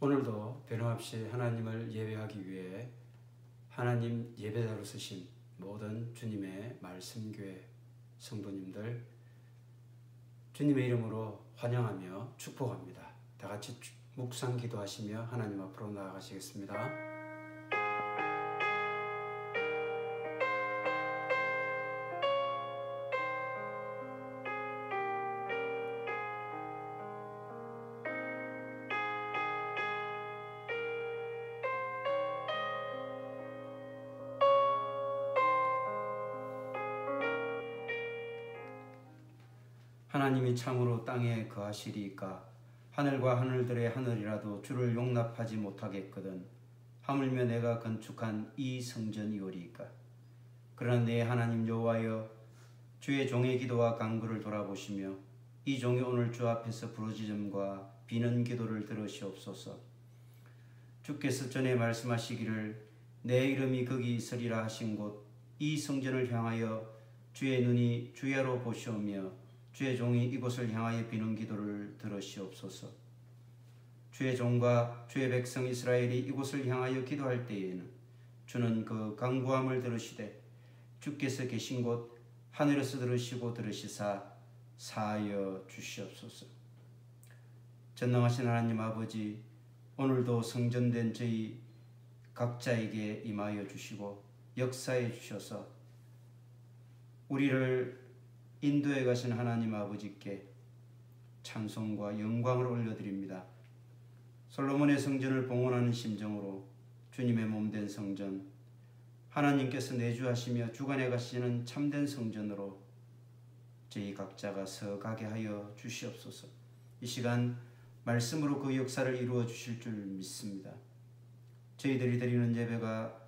오늘도 변함없이 하나님을 예배하기 위해 하나님 예배자로 쓰신 모든 주님의 말씀교회 성도님들 주님의 이름으로 환영하며 축복합니다. 다 같이 묵상 기도하시며 하나님 앞으로 나아가시겠습니다. 하나님이 참으로 땅에 거하시리이까 하늘과 하늘들의 하늘이라도 주를 용납하지 못하겠거든 하물며 내가 건축한 이 성전이오리이까. 그러나 내 하나님 여호와여, 주의 종의 기도와 간구를 돌아보시며 이 종이 오늘 주 앞에서 부르짖음과 비는 기도를 들으시옵소서. 주께서 전에 말씀하시기를 내 이름이 거기 있으리라 하신 곳 이 성전을 향하여 주의 눈이 주야로 보시오며 주의 종이 이곳을 향하여 비는 기도를 들으시옵소서. 주의 종과 주의 백성 이스라엘이 이곳을 향하여 기도할 때에는 주는 그 간구함을 들으시되 주께서 계신 곳 하늘에서 들으시사 사하여 주시옵소서. 전능하신 하나님 아버지, 오늘도 성전된 저희 각자에게 임하여 주시고 역사해 주셔서 우리를 인도에 가신 하나님 아버지께 찬송과 영광을 올려드립니다. 솔로몬의 성전을 봉헌하는 심정으로 주님의 몸된 성전, 하나님께서 내주하시며 주관해 가시는 참된 성전으로 저희 각자가 서가게 하여 주시옵소서. 이 시간 말씀으로 그 역사를 이루어 주실 줄 믿습니다. 저희들이 드리는 예배가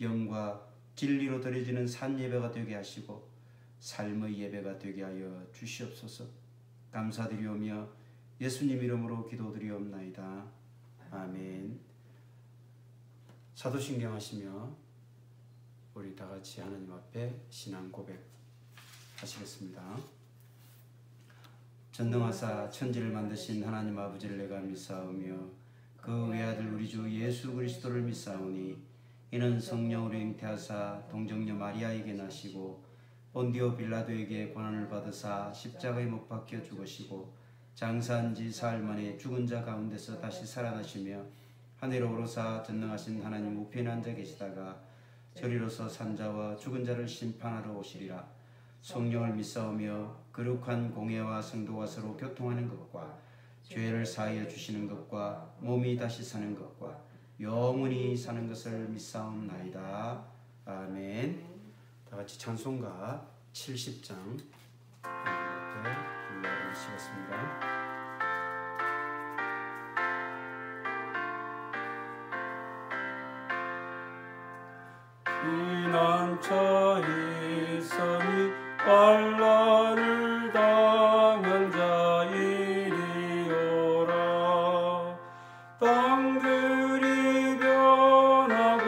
영과 진리로 드려지는 산 예배가 되게 하시고 삶의 예배가 되게 하여 주시옵소서. 감사드리오며 예수님 이름으로 기도드리옵나이다. 아멘. 사도신경 하시며 우리 다 같이 하나님 앞에 신앙 고백 하시겠습니다. 전능하사 천지를 만드신 하나님 아버지를 내가 믿사오며 그 외아들 우리 주 예수 그리스도를 믿사오니 이는 성령으로 잉태하사 동정녀 마리아에게 나시고 본디오 빌라도에게 고난을 받으사 십자가에 못 박혀 죽으시고 장사한 지 사흘 만에 죽은 자 가운데서 다시 살아나시며 하늘로 오르사 전능하신 하나님 우편에 앉아 계시다가 저리로서 산자와 죽은 자를 심판하러 오시리라. 성령을 믿사오며 거룩한 공회와 성도가 서로 교통하는 것과 죄를 사하여 주시는 것과 몸이 다시 사는 것과 영원히 사는 것을 믿사옵나이다. 아멘. 다 같이 찬송가 70장 하나님 앞에 불러주시겠습니다. 피난처에 있으니 환난을 당한 자이리오라. 땅들이 변하고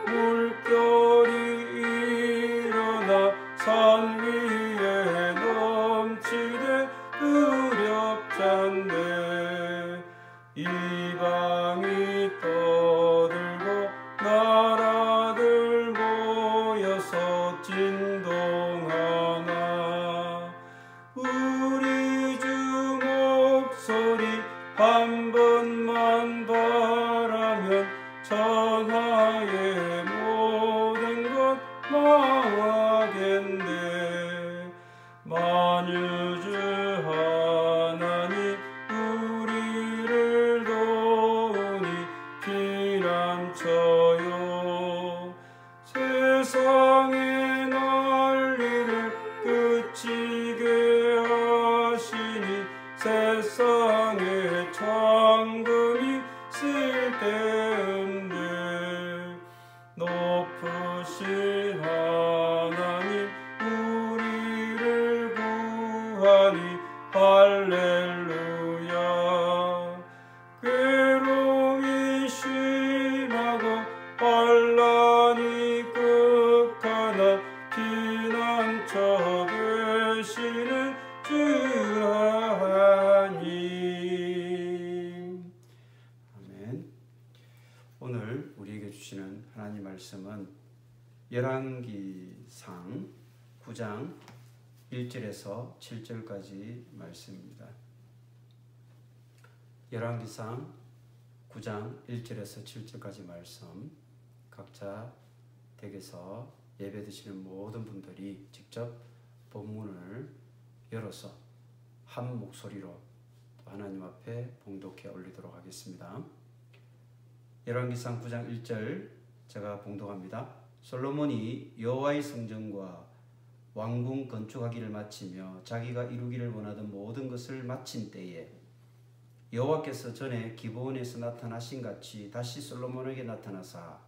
물결이 일어나 산 위에 넘치되 두렵잔데 이방이 떠들고 나라들 모여서 진동하나 우리 주 목소리 한 번만 바라면 천하의 모든 것 망하겠네. 만유주 하나님 우리를 도우니 피난처요. 세상의 난리를 그치게 하시니 세상의 창금이 쓸데없네. 말씀은 열왕기상 9장 1절에서 7절까지 말씀입니다. 열왕기상 9장 1절에서 7절까지 말씀, 각자 댁에서 예배 드시는 모든 분들이 직접 본문을 열어서 한 목소리로 하나님 앞에 봉독해 올리도록 하겠습니다. 열왕기상 9장 1절 제가 봉독합니다. 솔로몬이 여호와의 성전과 왕궁 건축하기를 마치며 자기가 이루기를 원하던 모든 것을 마친 때에 여호와께서 전에 기브온에서 나타나신 같이 다시 솔로몬에게 나타나사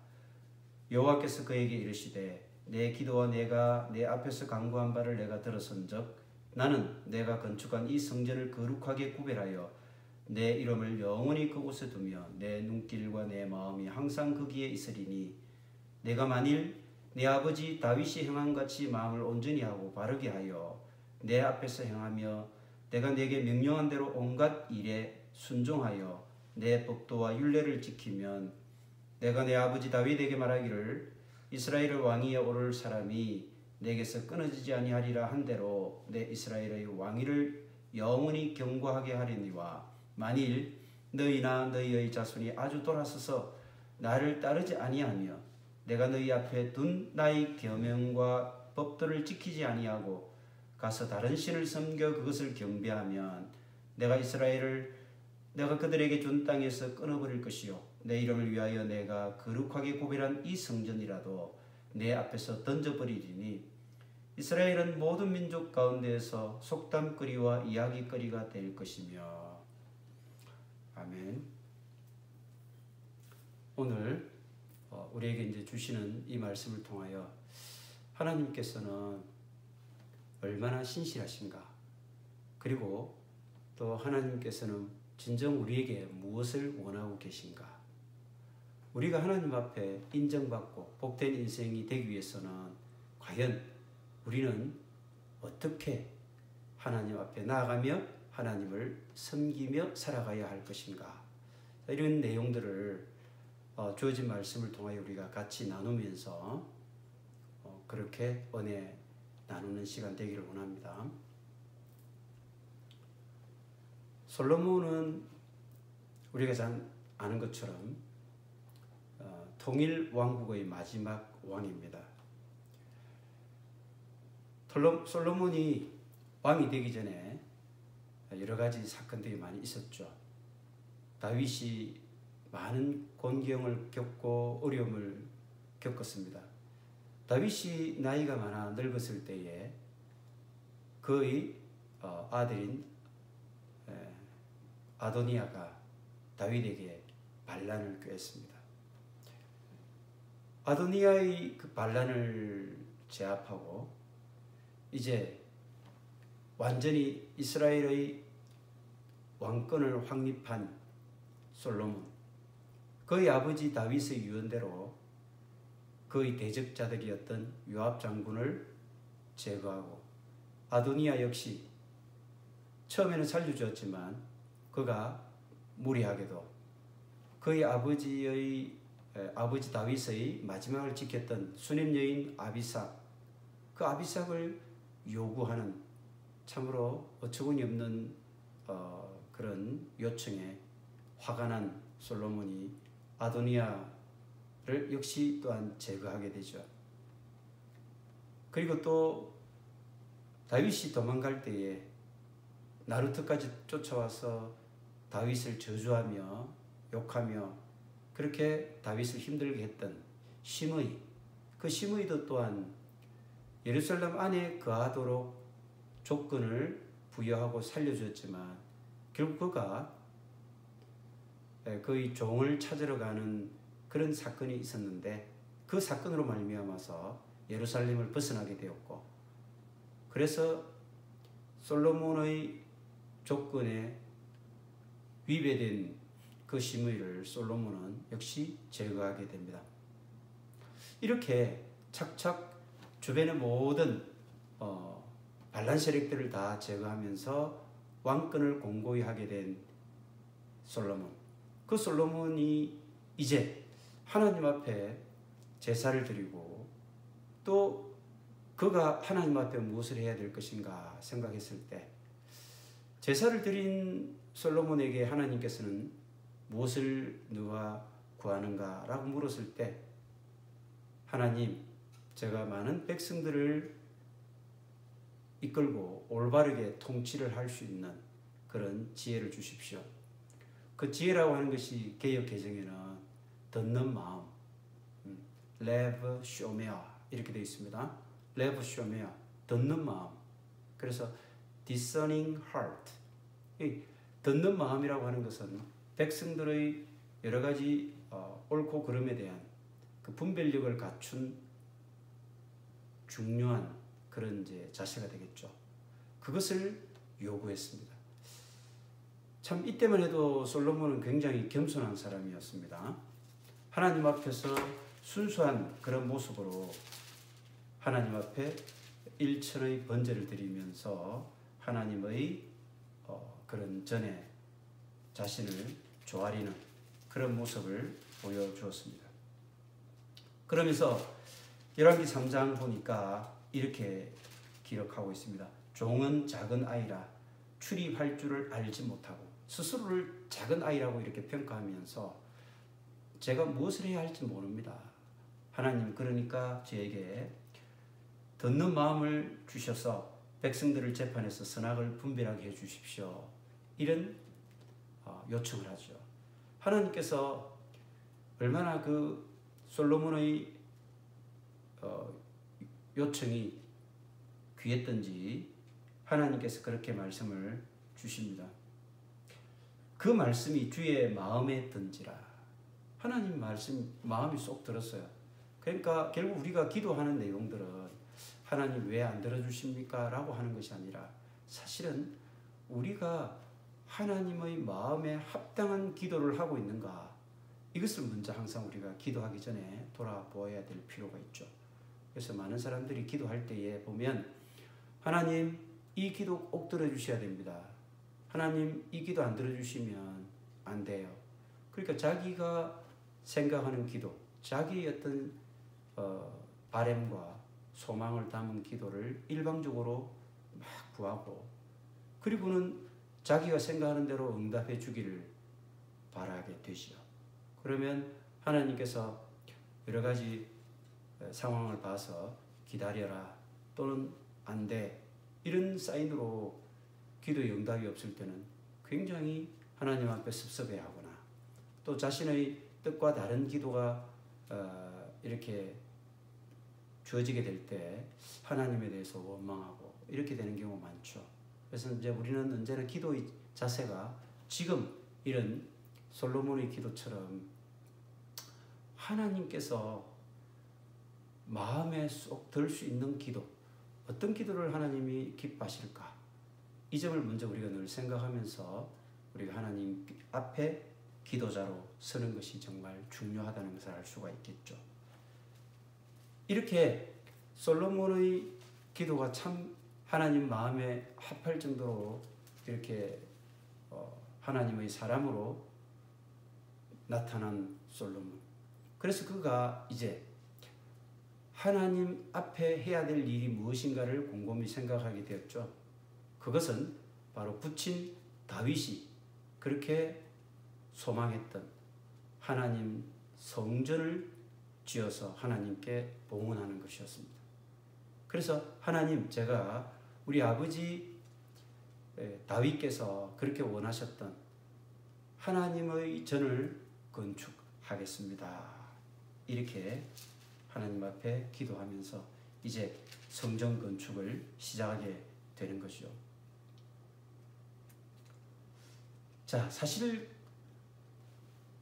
여호와께서 그에게 이르시되 내 기도와 내가 내 앞에서 간구한 바를 내가 들었은즉 나는 내가 건축한 이 성전을 거룩하게 구별하여 내 이름을 영원히 그곳에 두며 내 눈길과 내 마음이 항상 거기에 있으리니 내가 만일 내 아버지 다윗이 행함같이 마음을 온전히 하고 바르게 하여 내 앞에서 행하며 내가 내게 명령한 대로 온갖 일에 순종하여 내 법도와 율례를 지키면 내가 내 아버지 다윗에게 말하기를 이스라엘의 왕위에 오를 사람이 내게서 끊어지지 아니하리라 한 대로 내 이스라엘의 왕위를 영원히 경고하게 하리니와 만일 너희나 너희의 자손이 아주 돌아서서 나를 따르지 아니하며 내가 너희 앞에 둔 나의 계명과 법도를 지키지 아니하고 가서 다른 신을 섬겨 그것을 경배하면 내가 그들에게 준 땅에서 끊어버릴 것이요 내 이름을 위하여 내가 거룩하게 구별한 이 성전이라도 내 앞에서 던져버리리니 이스라엘은 모든 민족 가운데에서 속담거리와 이야기거리가 될 것이며. 아멘. 오늘 우리에게 이제 주시는 이 말씀을 통하여 하나님께서는 얼마나 신실하신가, 그리고 또 하나님께서는 진정 우리에게 무엇을 원하고 계신가, 우리가 하나님 앞에 인정받고 복된 인생이 되기 위해서는 과연 우리는 어떻게 하나님 앞에 나아가며 하나님을 섬기며 살아가야 할 것인가, 이런 내용들을 주어진 말씀을 통하여 우리가 같이 나누면서 그렇게 은혜 나누는 시간 되기를 원합니다. 솔로몬은 우리가 잘 아는 것처럼 통일 왕국의 마지막 왕입니다. 솔로몬이 왕이 되기 전에 여러 가지 사건들이 많이 있었죠. 다윗이 많은 곤경을 겪고 어려움을 겪었습니다. 다윗이 나이가 많아 늙었을 때에 그의 아들인 아도니아가 다윗에게 반란을 꾀했습니다. 아도니아의 그 반란을 제압하고 이제 완전히 이스라엘의 왕권을 확립한 솔로몬, 그의 아버지 다윗의 유언대로 그의 대적자들이었던 요압 장군을 제거하고 아도니아 역시 처음에는 살려주었지만 그가 무리하게도 그의 아버지 다윗의 마지막을 지켰던 수냄 여인 아비삭, 그 아비삭을 요구하는 참으로 어처구니 없는 그런 요청에 화가 난 솔로몬이 아도니아를 역시 또한 제거하게 되죠. 그리고 또 다윗이 도망갈 때에 나루트까지 쫓아와서 다윗을 저주하며 욕하며 그렇게 다윗을 힘들게 했던 시므이, 그 시므이도 또한 예루살렘 안에 거하도록 조건을 부여하고 살려주었지만 결국 그가 그의 종을 찾으러 가는 그런 사건이 있었는데 그 사건으로 말미암아서 예루살렘을 벗어나게 되었고, 그래서 솔로몬의 조건에 위배된 그 시므이를 솔로몬은 역시 제거하게 됩니다. 이렇게 착착 주변의 모든 반란 세력들을 다 제거하면서 왕권을 공고히 하게 된 솔로몬. 그 솔로몬이 이제 하나님 앞에 제사를 드리고 또 그가 하나님 앞에 무엇을 해야 될 것인가 생각했을 때 제사를 드린 솔로몬에게 하나님께서는 무엇을 너가 구하는가 라고 물었을 때 하나님, 제가 많은 백성들을 이끌고 올바르게 통치를 할 수 있는 그런 지혜를 주십시오. 그 지혜라고 하는 것이 개역 개정에는 듣는 마음, 레브 쇼메아 이렇게 되어 있습니다. 레브 쇼메아, 듣는 마음. 그래서 discerning heart. 이 듣는 마음이라고 하는 것은 백성들의 여러 가지 옳고 그름에 대한 그 분별력을 갖춘 중요한 그런 이제 자세가 되겠죠. 그것을 요구했습니다. 참 이때만 해도 솔로몬은 굉장히 겸손한 사람이었습니다. 하나님 앞에서 순수한 그런 모습으로 하나님 앞에 일천의 번제를 드리면서 하나님의 그런 전에 자신을 조아리는 그런 모습을 보여주었습니다. 그러면서 열왕기 3장 보니까 이렇게 기록하고 있습니다. 종은 작은 아이라 출입할 줄을 알지 못하고 스스로를 작은 아이라고 이렇게 평가하면서 제가 무엇을 해야 할지 모릅니다. 하나님 그러니까 저에게 듣는 마음을 주셔서 백성들을 재판해서 선악을 분별하게 해주십시오. 이런 요청을 하죠. 하나님께서 얼마나 그 솔로몬의 요청이 귀했던지 하나님께서 그렇게 말씀을 주십니다. 그 말씀이 주의 마음에 든지라. 하나님 말씀 마음이 쏙 들었어요. 그러니까 결국 우리가 기도하는 내용들은 하나님 왜 안 들어주십니까? 라고 하는 것이 아니라 사실은 우리가 하나님의 마음에 합당한 기도를 하고 있는가? 이것을 먼저 항상 우리가 기도하기 전에 돌아보아야 될 필요가 있죠. 그래서 많은 사람들이 기도할 때에 보면 하나님 이 기도 꼭 들어주셔야 됩니다. 하나님 이 기도 안 들어주시면 안 돼요. 그러니까 자기가 생각하는 기도, 자기의 어떤 바램과 소망을 담은 기도를 일방적으로 막 구하고 그리고는 자기가 생각하는 대로 응답해 주기를 바라게 되지요. 그러면 하나님께서 여러 가지 상황을 봐서 기다려라 또는 안 돼 이런 사인으로 기도의 응답이 없을 때는 굉장히 하나님 앞에 섭섭해하거나 또 자신의 뜻과 다른 기도가 이렇게 주어지게 될 때 하나님에 대해서 원망하고 이렇게 되는 경우 많죠. 그래서 이제 우리는 언제나 기도의 자세가 지금 이런 솔로몬의 기도처럼 하나님께서 마음에 쏙 들 수 있는 기도, 어떤 기도를 하나님이 기뻐하실까? 이 점을 먼저 우리가 늘 생각하면서 우리가 하나님 앞에 기도자로 서는 것이 정말 중요하다는 것을 알 수가 있겠죠. 이렇게 솔로몬의 기도가 참 하나님 마음에 합할 정도로 이렇게 하나님의 사람으로 나타난 솔로몬. 그래서 그가 이제 하나님 앞에 해야 될 일이 무엇인가를 곰곰이 생각하게 되었죠. 그것은 바로 부친 다윗이 그렇게 소망했던 하나님 성전을 지어서 하나님께 봉헌하는 것이었습니다. 그래서 하나님, 제가 우리 아버지 다윗께서 그렇게 원하셨던 하나님의 전을 건축하겠습니다. 이렇게 하나님 앞에 기도하면서 이제 성전 건축을 시작하게 되는 것이죠. 자, 사실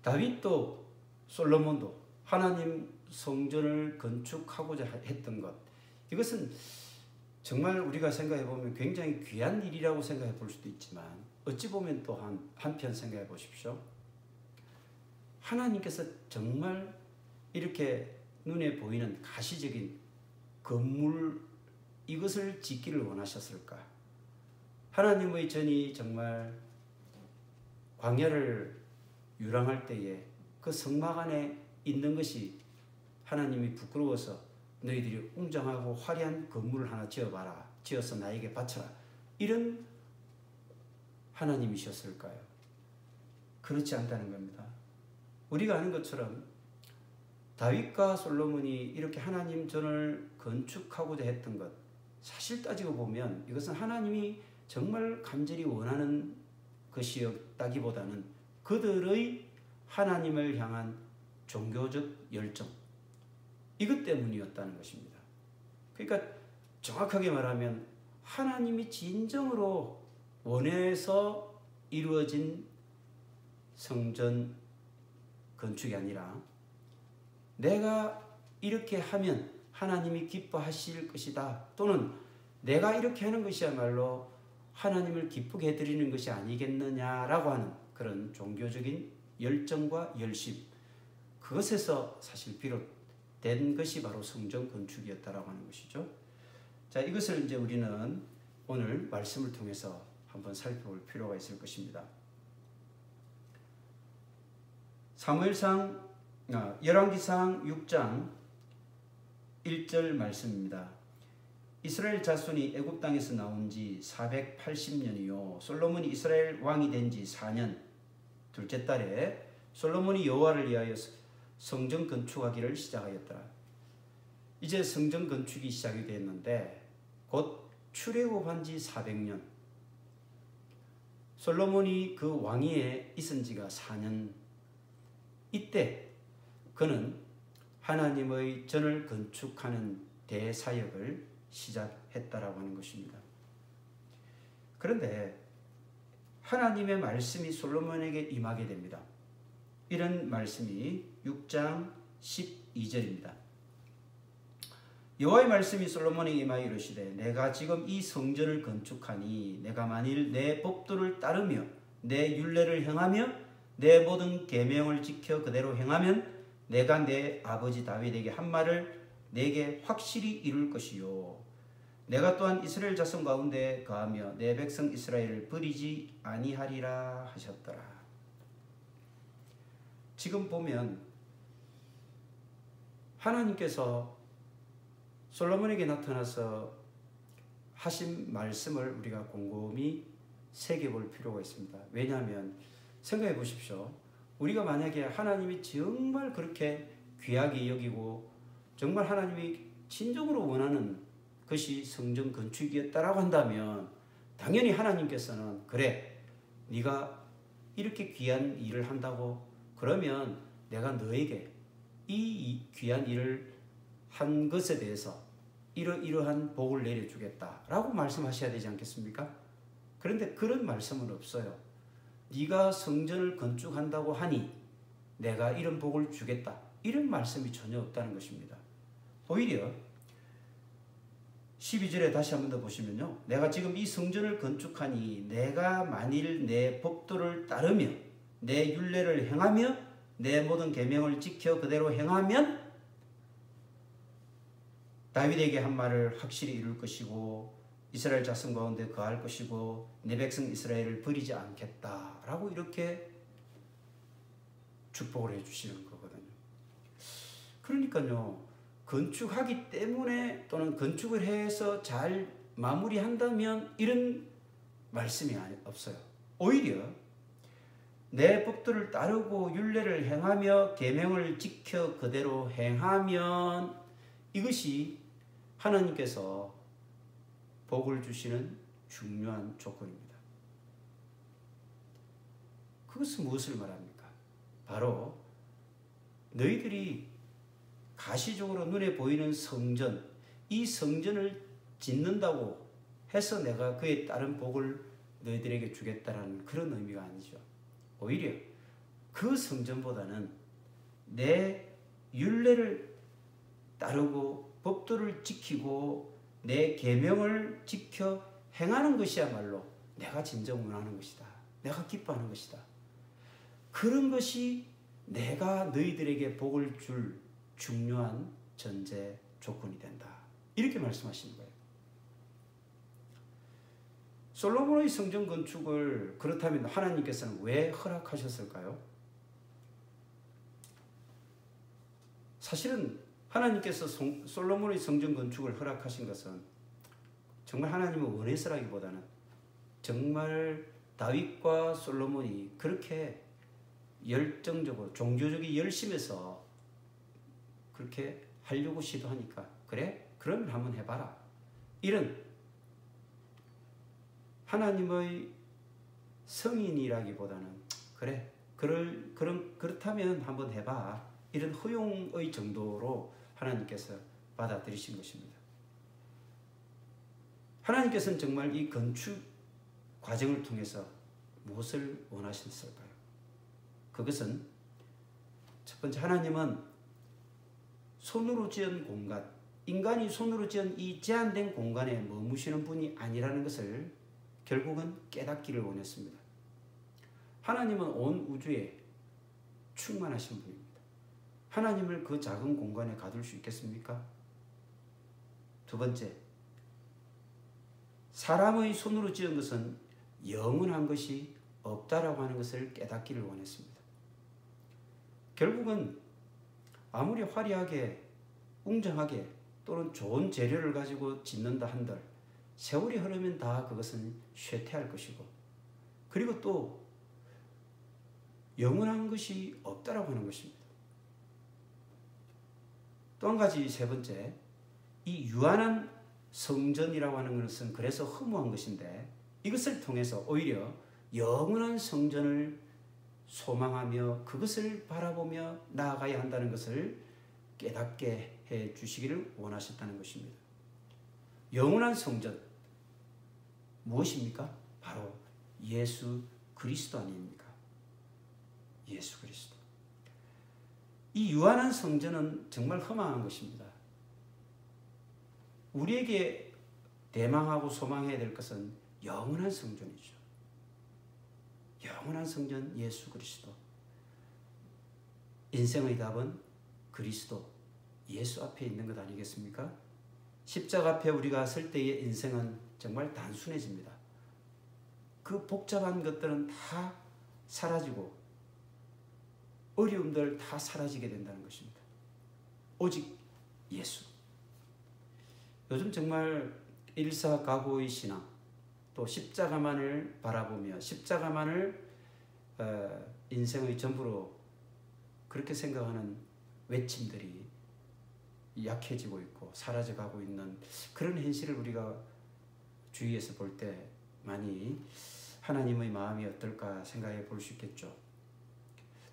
다윗도 솔로몬도 하나님 성전을 건축하고자 했던 것, 이것은 정말 우리가 생각해 보면 굉장히 귀한 일이라고 생각해 볼 수도 있지만 어찌 보면 또 한편 생각해 보십시오. 하나님께서 정말 이렇게 눈에 보이는 가시적인 건물 이것을 짓기를 원하셨을까? 하나님의 전이 정말 광야를 유랑할 때에 그 성막 안에 있는 것이 하나님이 부끄러워서 너희들이 웅장하고 화려한 건물을 하나 지어봐라. 지어서 나에게 바쳐라. 이런 하나님이셨을까요? 그렇지 않다는 겁니다. 우리가 아는 것처럼 다윗과 솔로몬이 이렇게 하나님 전을 건축하고자 했던 것, 사실 따지고 보면 이것은 하나님이 정말 간절히 원하는 것이었다기보다는 그들의 하나님을 향한 종교적 열정, 이것 때문이었다는 것입니다. 그러니까 정확하게 말하면 하나님이 진정으로 원해서 이루어진 성전 건축이 아니라 내가 이렇게 하면 하나님이 기뻐하실 것이다, 또는 내가 이렇게 하는 것이야말로 하나님을 기쁘게 해드리는 것이 아니겠느냐라고 하는 그런 종교적인 열정과 열심, 그것에서 사실 비롯된 것이 바로 성전 건축이었다라고 하는 것이죠. 자, 이것을 이제 우리는 오늘 말씀을 통해서 한번 살펴볼 필요가 있을 것입니다. 열왕기상 6장 1절 말씀입니다. 이스라엘 자손이 애굽 땅에서 나온 지 480년이요 솔로몬이 이스라엘 왕이 된 지 4년 둘째 달에 솔로몬이 여호와를 위하여 성전 건축하기를 시작하였더라. 이제 성전 건축이 시작이 됐는데 곧 출애굽한 지 400년, 솔로몬이 그 왕위에 있은 지가 4년, 이때 그는 하나님의 전을 건축하는 대사역을 시작했다라고 하는 것입니다. 그런데 하나님의 말씀이 솔로몬에게 임하게 됩니다. 이런 말씀이 6장 12절입니다. 여호와의 말씀이 솔로몬에게 임하여 이르시되 내가 지금 이 성전을 건축하니 내가 만일 내 법도를 따르며 내 율례를 행하며 내 모든 계명을 지켜 그대로 행하면 내가 내 아버지 다윗에게 한 말을 내게 확실히 이룰 것이요 내가 또한 이스라엘 자손 가운데 거하며 내 백성 이스라엘을 버리지 아니하리라 하셨더라. 지금 보면 하나님께서 솔로몬에게 나타나서 하신 말씀을 우리가 곰곰이 새겨볼 필요가 있습니다. 왜냐하면 생각해 보십시오. 우리가 만약에 하나님이 정말 그렇게 귀하게 여기고 정말 하나님이 진정으로 원하는 것이 성전 건축이었다라고 한다면 당연히 하나님께서는 그래, 네가 이렇게 귀한 일을 한다고 그러면 내가 너에게 이 귀한 일을 한 것에 대해서 이러한 복을 내려주겠다라고 말씀하셔야 되지 않겠습니까? 그런데 그런 말씀은 없어요. 네가 성전을 건축한다고 하니 내가 이런 복을 주겠다, 이런 말씀이 전혀 없다는 것입니다. 오히려 12절에 다시 한 번 더 보시면요, 내가 지금 이 성전을 건축하니 내가 만일 내 법도를 따르며 내 율례를 행하며 내 모든 계명을 지켜 그대로 행하면 다윗에게 한 말을 확실히 이룰 것이고 이스라엘 자손 가운데 거할 것이고 내 백성 이스라엘을 버리지 않겠다라고 이렇게 축복을 해주시는 거거든요. 그러니까요, 건축하기 때문에 또는 건축을 해서 잘 마무리한다면 이런 말씀이 없어요. 오히려 내 법도를 따르고 율례를 행하며 계명을 지켜 그대로 행하면 이것이 하나님께서 복을 주시는 중요한 조건입니다. 그것은 무엇을 말합니까? 바로 너희들이 가시적으로 눈에 보이는 성전, 이 성전을 짓는다고 해서 내가 그에 따른 복을 너희들에게 주겠다라는 그런 의미가 아니죠. 오히려 그 성전보다는 내 율례를 따르고 법도를 지키고 내 계명을 지켜 행하는 것이야말로 내가 진정 원하는 것이다, 내가 기뻐하는 것이다. 그런 것이 내가 너희들에게 복을 줄 중요한 전제 조건이 된다, 이렇게 말씀하시는 거예요. 솔로몬의 성전 건축을 그렇다면 하나님께서는 왜 허락하셨을까요? 사실은 하나님께서 솔로몬의 성전 건축을 허락하신 것은 정말 하나님의 원해서라기보다는 정말 다윗과 솔로몬이 그렇게 열정적으로 종교적인 열심에서 그렇게 하려고 시도하니까 그래? 그러면 한번 해봐라. 이런 하나님의 성인이라기보다는 그래 그렇다면 한번 해봐. 이런 허용의 정도로 하나님께서 받아들이신 것입니다. 하나님께서는 정말 이 건축 과정을 통해서 무엇을 원하셨을까요? 그것은 첫 번째, 하나님은 손으로 지은 공간, 인간이 손으로 지은 이 제한된 공간에 머무시는 분이 아니라는 것을 결국은 깨닫기를 원했습니다. 하나님은 온 우주에 충만하신 분입니다. 하나님을 그 작은 공간에 가둘 수 있겠습니까? 두 번째, 사람의 손으로 지은 것은 영원한 것이 없다라고 하는 것을 깨닫기를 원했습니다. 결국은 아무리 화려하게 웅장하게 또는 좋은 재료를 가지고 짓는다 한들 세월이 흐르면 다 그것은 쇠퇴할 것이고, 그리고 또 영원한 것이 없다라고 하는 것입니다. 또 한 가지, 세 번째, 이 유한한 성전이라고 하는 것은 그래서 허무한 것인데 이것을 통해서 오히려 영원한 성전을 소망하며 그것을 바라보며 나아가야 한다는 것을 깨닫게 해 주시기를 원하셨다는 것입니다. 영원한 성전 무엇입니까? 바로 예수 그리스도 아닙니까? 예수 그리스도. 이 유한한 성전은 정말 허망한 것입니다. 우리에게 대망하고 소망해야 될 것은 영원한 성전이죠. 영원한 성전 예수 그리스도. 인생의 답은 그리스도, 예수 앞에 있는 것 아니겠습니까? 십자가 앞에 우리가 설 때의 인생은 정말 단순해집니다. 그 복잡한 것들은 다 사라지고 어려움들 다 사라지게 된다는 것입니다. 오직 예수. 요즘 정말 일사각오의 신앙, 또 십자가만을 바라보며 십자가만을 인생의 전부로 그렇게 생각하는 외침들이 약해지고 있고 사라져가고 있는 그런 현실을 우리가 주위에서 볼 때 많이 하나님의 마음이 어떨까 생각해 볼 수 있겠죠.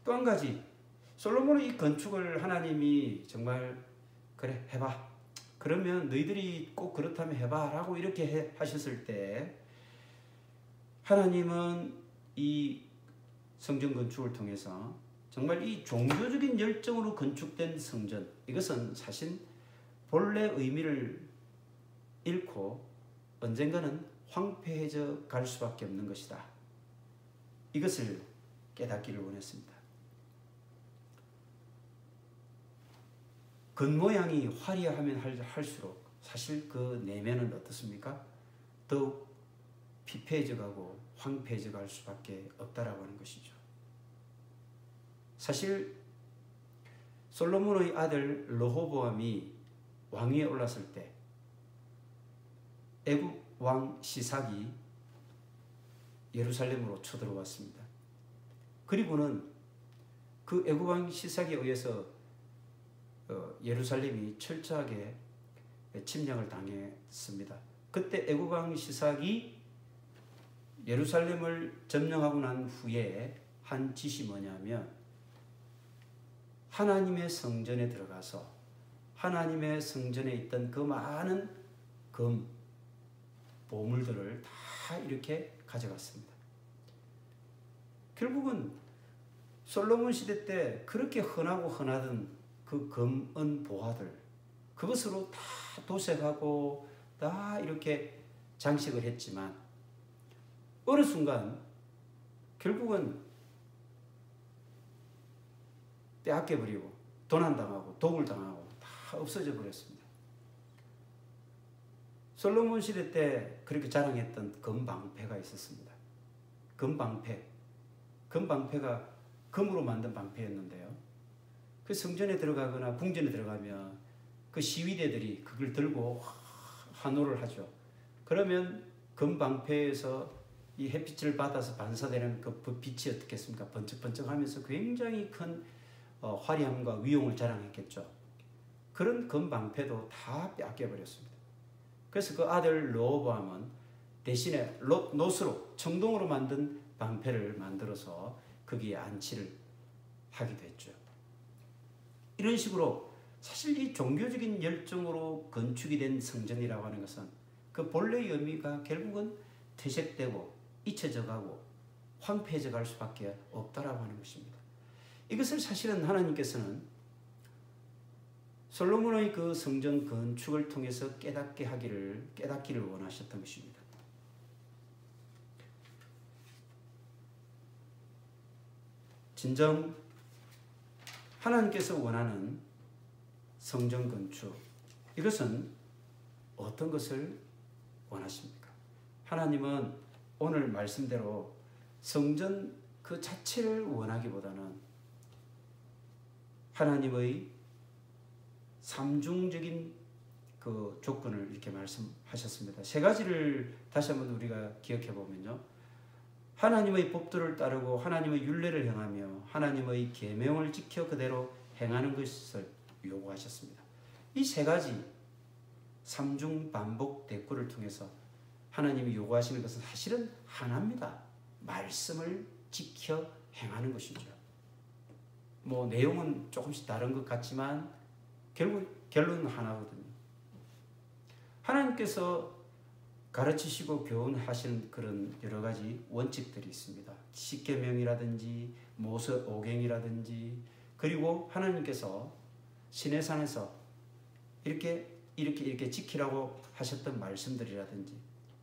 또 한 가지, 솔로몬의 이 건축을 하나님이 정말 그래 해봐, 그러면 너희들이 꼭 그렇다면 해봐 라고 이렇게 하셨을 때 하나님은 이 성전 건축을 통해서 정말 이 종교적인 열정으로 건축된 성전, 이것은 사실 본래 의미를 잃고 언젠가는 황폐해져 갈 수밖에 없는 것이다. 이것을 깨닫기를 원했습니다. 겉모양이 화려하면 할수록 사실 그 내면은 어떻습니까? 더욱 피폐해져 가고 황폐해져 갈 수밖에 없다라고 하는 것이죠. 사실 솔로몬의 아들 르호보암이 왕위에 올랐을 때 애굽 왕 시삭이 예루살렘으로 쳐들어왔습니다. 그리고는 그 애굽 왕 시삭에 의해서 예루살렘이 철저하게 침략을 당했습니다. 그때 애굽 왕 시삭이 예루살렘을 점령하고 난 후에 한 짓이 뭐냐면 하나님의 성전에 들어가서 하나님의 성전에 있던 그 많은 금, 보물들을 다 이렇게 가져갔습니다. 결국은 솔로몬 시대 때 그렇게 흔하고 흔하던 그 금, 은, 보화들, 그것으로 다 도색하고 다 이렇게 장식을 했지만 어느 순간 결국은 빼앗겨버리고 도난당하고 독을당하고 다 없어져 버렸습니다. 솔로몬 시대 때 그렇게 자랑했던 금방패가 있었습니다. 금방패가 금으로 만든 방패였는데요. 그 성전에 들어가거나 궁전에 들어가면 그 시위대들이 그걸 들고 환호를 하죠. 그러면 금방패에서 이 햇빛을 받아서 반사되는 그 빛이 어떻겠습니까? 번쩍번쩍하면서 굉장히 큰 화려함과 위용을 자랑했겠죠. 그런 금방패도 다 빼앗겨버렸습니다. 그래서 그 아들 르호보암은 대신에 노스로 청동으로 만든 방패를 만들어서 거기에 안치를 하기도 했죠. 이런 식으로 사실 이 종교적인 열정으로 건축이 된 성전이라고 하는 것은 그 본래의 의미가 결국은 퇴색되고 잊혀져가고 황폐해져 갈 수밖에 없다라고 하는 것입니다. 이것을 사실은 하나님께서는 솔로몬의 그 성전 건축을 통해서 깨닫기를 원하셨던 것입니다. 진정 하나님께서 원하는 성전 건축, 이것은 어떤 것을 원하십니까? 하나님은 오늘 말씀대로 성전 그 자체를 원하기보다는 하나님의 삼중적인 그 조건을 이렇게 말씀하셨습니다. 세 가지를 다시 한번 우리가 기억해 보면요. 하나님의 법도를 따르고 하나님의 율례를 행하며 하나님의 계명을 지켜 그대로 행하는 것을 요구하셨습니다. 이 세 가지 삼중 반복 대꾸를 통해서 하나님이 요구하시는 것은 사실은 하나입니다. 말씀을 지켜 행하는 것이죠. 뭐 내용은 조금씩 다른 것 같지만 결국 결론은 하나거든요. 하나님께서 가르치시고 교훈하시는 그런 여러 가지 원칙들이 있습니다. 십계명이라든지 모세 오경이라든지, 그리고 하나님께서 시내산에서 이렇게 지키라고 하셨던 말씀들이라든지,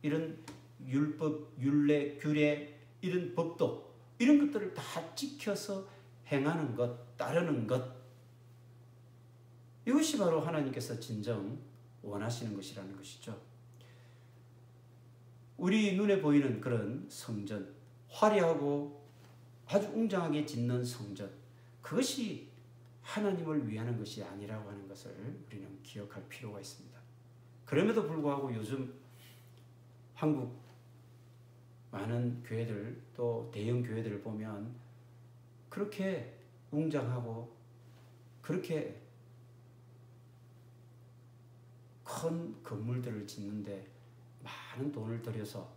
이런 율법, 율례, 규례, 이런 법도, 이런 것들을 다 지켜서 행하는 것, 따르는 것, 이것이 바로 하나님께서 진정 원하시는 것이라는 것이죠. 우리 눈에 보이는 그런 성전, 화려하고 아주 웅장하게 짓는 성전, 그것이 하나님을 위하는 것이 아니라고 하는 것을 우리는 기억할 필요가 있습니다. 그럼에도 불구하고 요즘 한국 많은 교회들, 또 대형 교회들을 보면 그렇게 웅장하고 그렇게 큰 건물들을 짓는데 많은 돈을 들여서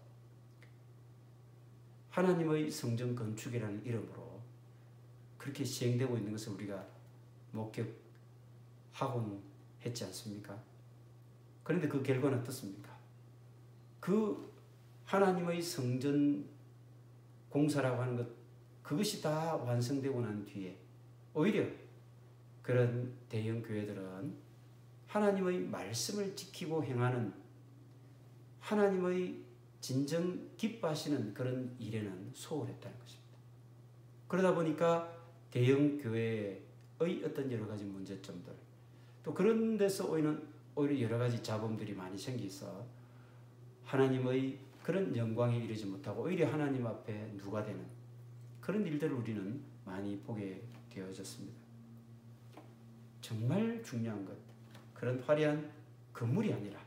하나님의 성전 건축이라는 이름으로 그렇게 시행되고 있는 것을 우리가 목격하곤 했지 않습니까? 그런데 그 결과는 어떻습니까? 그 하나님의 성전 공사라고 하는 것, 그것이 다 완성되고 난 뒤에 오히려 그런 대형 교회들은 하나님의 말씀을 지키고 행하는, 하나님의 진정 기뻐하시는 그런 일에는 소홀했다는 것입니다. 그러다 보니까 대형 교회의 어떤 여러 가지 문제점들, 또 그런 데서 오히려 여러 가지 잡음들이 많이 생겨서 하나님의 그런 영광에 이르지 못하고 오히려 하나님 앞에 누가 되는 그런 일들을 우리는 많이 보게 되어졌습니다. 정말 중요한 것, 그런 화려한 건물이 아니라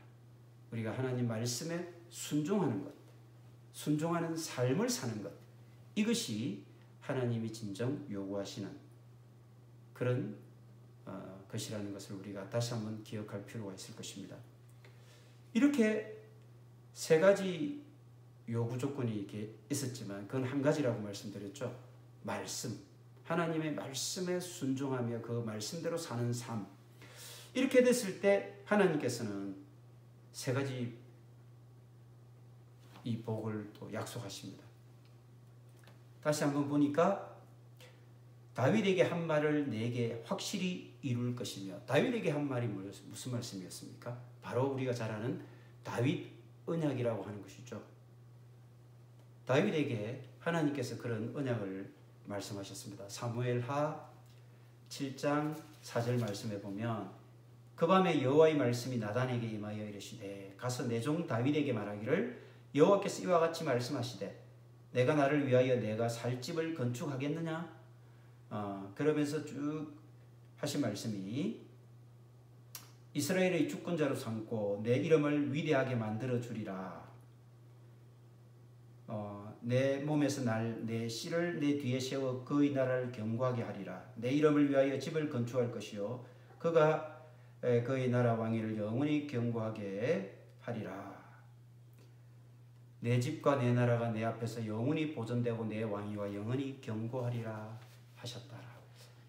우리가 하나님 말씀에 순종하는 것, 순종하는 삶을 사는 것, 이것이 하나님이 진정 요구하시는 그런 것이라는 것을 우리가 다시 한번 기억할 필요가 있을 것입니다. 이렇게 세 가지 요구 조건이 이렇게 있었지만 그건 한 가지라고 말씀드렸죠. 말씀, 하나님의 말씀에 순종하며 그 말씀대로 사는 삶, 이렇게 됐을 때 하나님께서는 세 가지 이 복을 또 약속하십니다. 다시 한번 보니까 다윗에게 한 말을 내게 확실히 이룰 것이며, 다윗에게 한 말이 무슨 말씀이었습니까? 바로 우리가 잘 아는 다윗 언약이라고 하는 것이죠. 다윗에게 하나님께서 그런 언약을 말씀하셨습니다. 사무엘하 7장 4절 말씀에 보면, 그 밤에 여호와의 말씀이 나단에게 임하여 이르시되 가서 내 종 다윗에게 말하기를 여호와께서 이와 같이 말씀하시되 내가 나를 위하여 내가 살 집을 건축하겠느냐? 그러면서 쭉 하신 말씀이 이스라엘의 주권자로 삼고 내 이름을 위대하게 만들어 주리라. 내 몸에서 내 씨를 내 뒤에 세워 그의 나라를 견고하게 하리라. 내 이름을 위하여 집을 건축할 것이요 그가 그의 나라 왕위를 영원히 견고하게 하리라. 내 집과 내 나라가 내 앞에서 영원히 보존되고 내 왕위와 영원히 견고하리라 하셨다.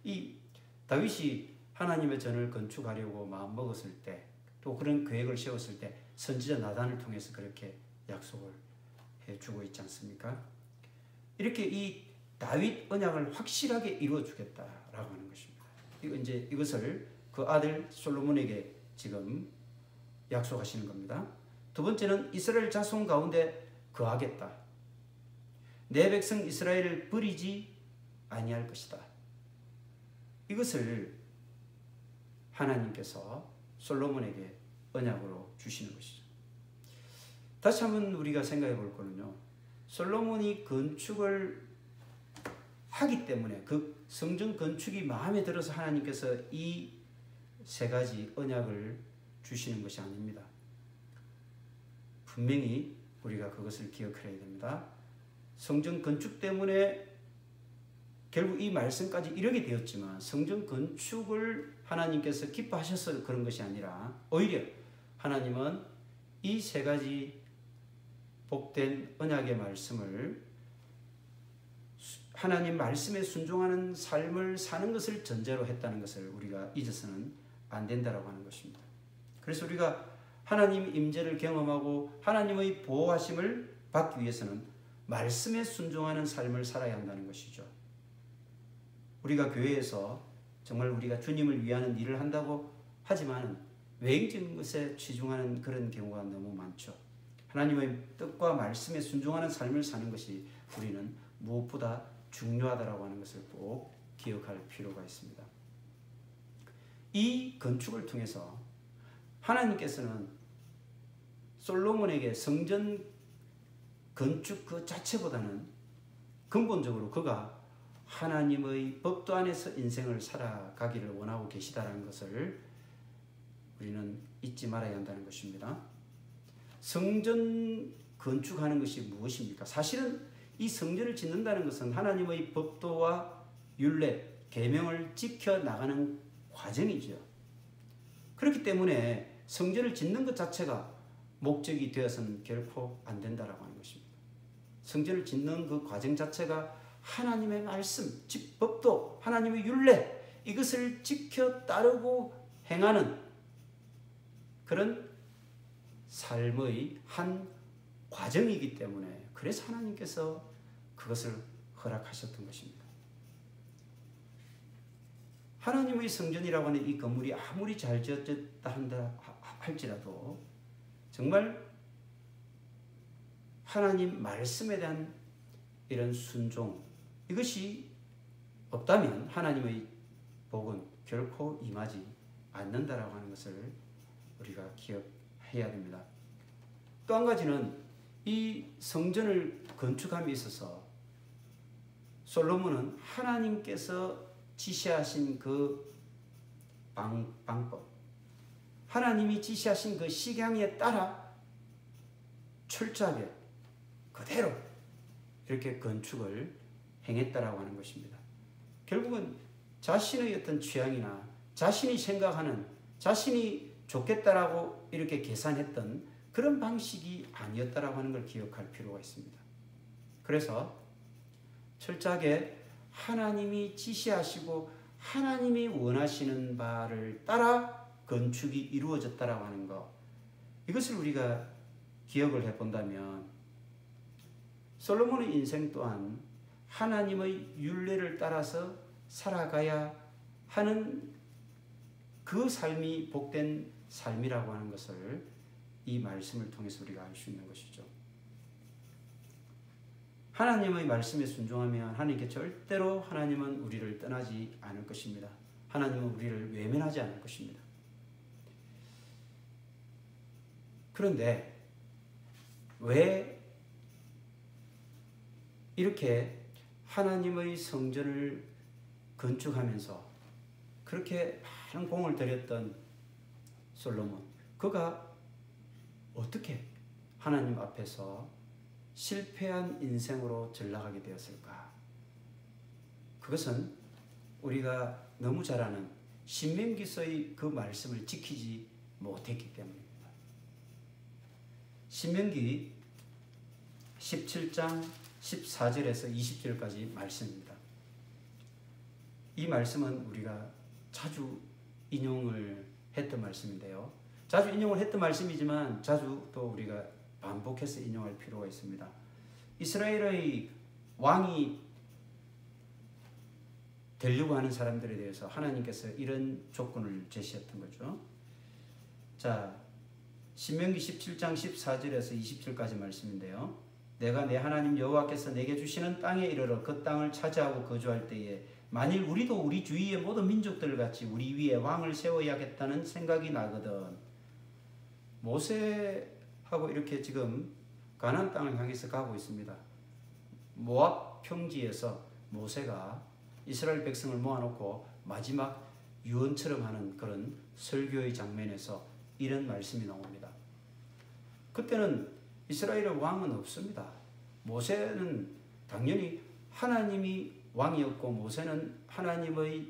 이 다윗이 하나님의 전을 건축하려고 마음먹었을 때, 또 그런 계획을 세웠을 때 선지자 나단을 통해서 그렇게 약속을 해주고 있지 않습니까? 이렇게 이 다윗 언약을 확실하게 이루어주겠다라고 하는 것입니다. 이것을 그 아들 솔로몬에게 지금 약속하시는 겁니다. 두 번째는 이스라엘 자손 가운데 거하겠다. 내 백성 이스라엘을 버리지 아니할 것이다. 이것을 하나님께서 솔로몬에게 언약으로 주시는 것이죠. 다시 한번 우리가 생각해 볼 거는요. 솔로몬이 건축을 하기 때문에 그 성전 건축이 마음에 들어서 하나님께서 이 세 가지 언약을 주시는 것이 아닙니다. 분명히 우리가 그것을 기억해야 됩니다. 성전 건축 때문에 결국 이 말씀까지 이르게 되었지만 성전 건축을 하나님께서 기뻐하셔서 그런 것이 아니라 오히려 하나님은 이 세 가지 복된 언약의 말씀을 하나님 말씀에 순종하는 삶을 사는 것을 전제로 했다는 것을 우리가 잊어서는 안 된다라고 하는 것입니다. 그래서 우리가 하나님 임재를 경험하고 하나님의 보호하심을 받기 위해서는 말씀에 순종하는 삶을 살아야 한다는 것이죠. 우리가 교회에서 정말 우리가 주님을 위하는 일을 한다고 하지만 외형적인 것에 치중하는 그런 경우가 너무 많죠. 하나님의 뜻과 말씀에 순종하는 삶을 사는 것이 우리는 무엇보다 중요하다라고 하는 것을 꼭 기억할 필요가 있습니다. 이 건축을 통해서 하나님께서는 솔로몬에게 성전 건축 그 자체보다는 근본적으로 그가 하나님의 법도 안에서 인생을 살아가기를 원하고 계시다는 것을 우리는 잊지 말아야 한다는 것입니다. 성전 건축하는 것이 무엇입니까? 사실은 이 성전을 짓는다는 것은 하나님의 법도와 율례, 계명을 지켜나가는 과정이죠. 그렇기 때문에 성전을 짓는 것 자체가 목적이 되어서는 결코 안 된다라고 하는 것입니다. 성전을 짓는 그 과정 자체가 하나님의 말씀, 즉 법도, 하나님의 율례 이것을 지켜 따르고 행하는 그런 삶의 한 과정이기 때문에 그래서 하나님께서 그것을 허락하셨던 것입니다. 하나님의 성전이라고 하는 이 건물이 아무리 잘 지어졌다 한다 할지라도 정말 하나님 말씀에 대한 이런 순종 이것이 없다면 하나님의 복은 결코 임하지 않는다라고 하는 것을 우리가 기억해야 됩니다. 또 한 가지는 이 성전을 건축함에 있어서 솔로몬은 하나님께서 지시하신 그 방법, 하나님이 지시하신 그 식양에 따라 철저하게 그대로 이렇게 건축을 행했다라고 하는 것입니다. 결국은 자신의 어떤 취향이나 자신이 생각하는 자신이 좋겠다라고 이렇게 계산했던 그런 방식이 아니었다라고 하는 걸 기억할 필요가 있습니다. 그래서 철저하게 하나님이 지시하시고 하나님이 원하시는 바를 따라 건축이 이루어졌다라고 하는 것, 이것을 우리가 기억을 해본다면 솔로몬의 인생 또한 하나님의 율례를 따라서 살아가야 하는 그 삶이 복된 삶이라고 하는 것을 이 말씀을 통해서 우리가 알 수 있는 것이죠. 하나님의 말씀에 순종하면 하나님께 절대로 하나님은 우리를 떠나지 않을 것입니다. 하나님은 우리를 외면하지 않을 것입니다. 그런데 왜 이렇게 하나님의 성전을 건축하면서 그렇게 많은 공을 들였던 솔로몬, 그가 어떻게 하나님 앞에서 실패한 인생으로 전락하게 되었을까? 그것은 우리가 너무 잘 아는 신명기서의 그 말씀을 지키지 못했기 때문입니다. 신명기 17장 14절에서 20절까지 말씀입니다. 이 말씀은 우리가 자주 인용을 했던 말씀인데요. 자주 인용을 했던 말씀이지만 자주 또 우리가 반복해서 인용할 필요가 있습니다. 이스라엘의 왕이 되려고 하는 사람들에 대해서 하나님께서 이런 조건을 제시했던 거죠. 자, 신명기 17장 14절에서 20절까지 말씀인데요. 내가 내 하나님 여호와께서 내게 주시는 땅에 이르러 그 땅을 차지하고 거주할 때에 만일 우리도 우리 주위의 모든 민족들 같이 우리 위에 왕을 세워야겠다는 생각이 나거든. 모세하고 이렇게 지금 가나안 땅을 향해서 가고 있습니다. 모압 평지에서 모세가 이스라엘 백성을 모아놓고 마지막 유언처럼 하는 그런 설교의 장면에서 이런 말씀이 나옵니다. 그때는 이스라엘의 왕은 없습니다. 모세는 당연히 하나님이 왕이었고 모세는 하나님의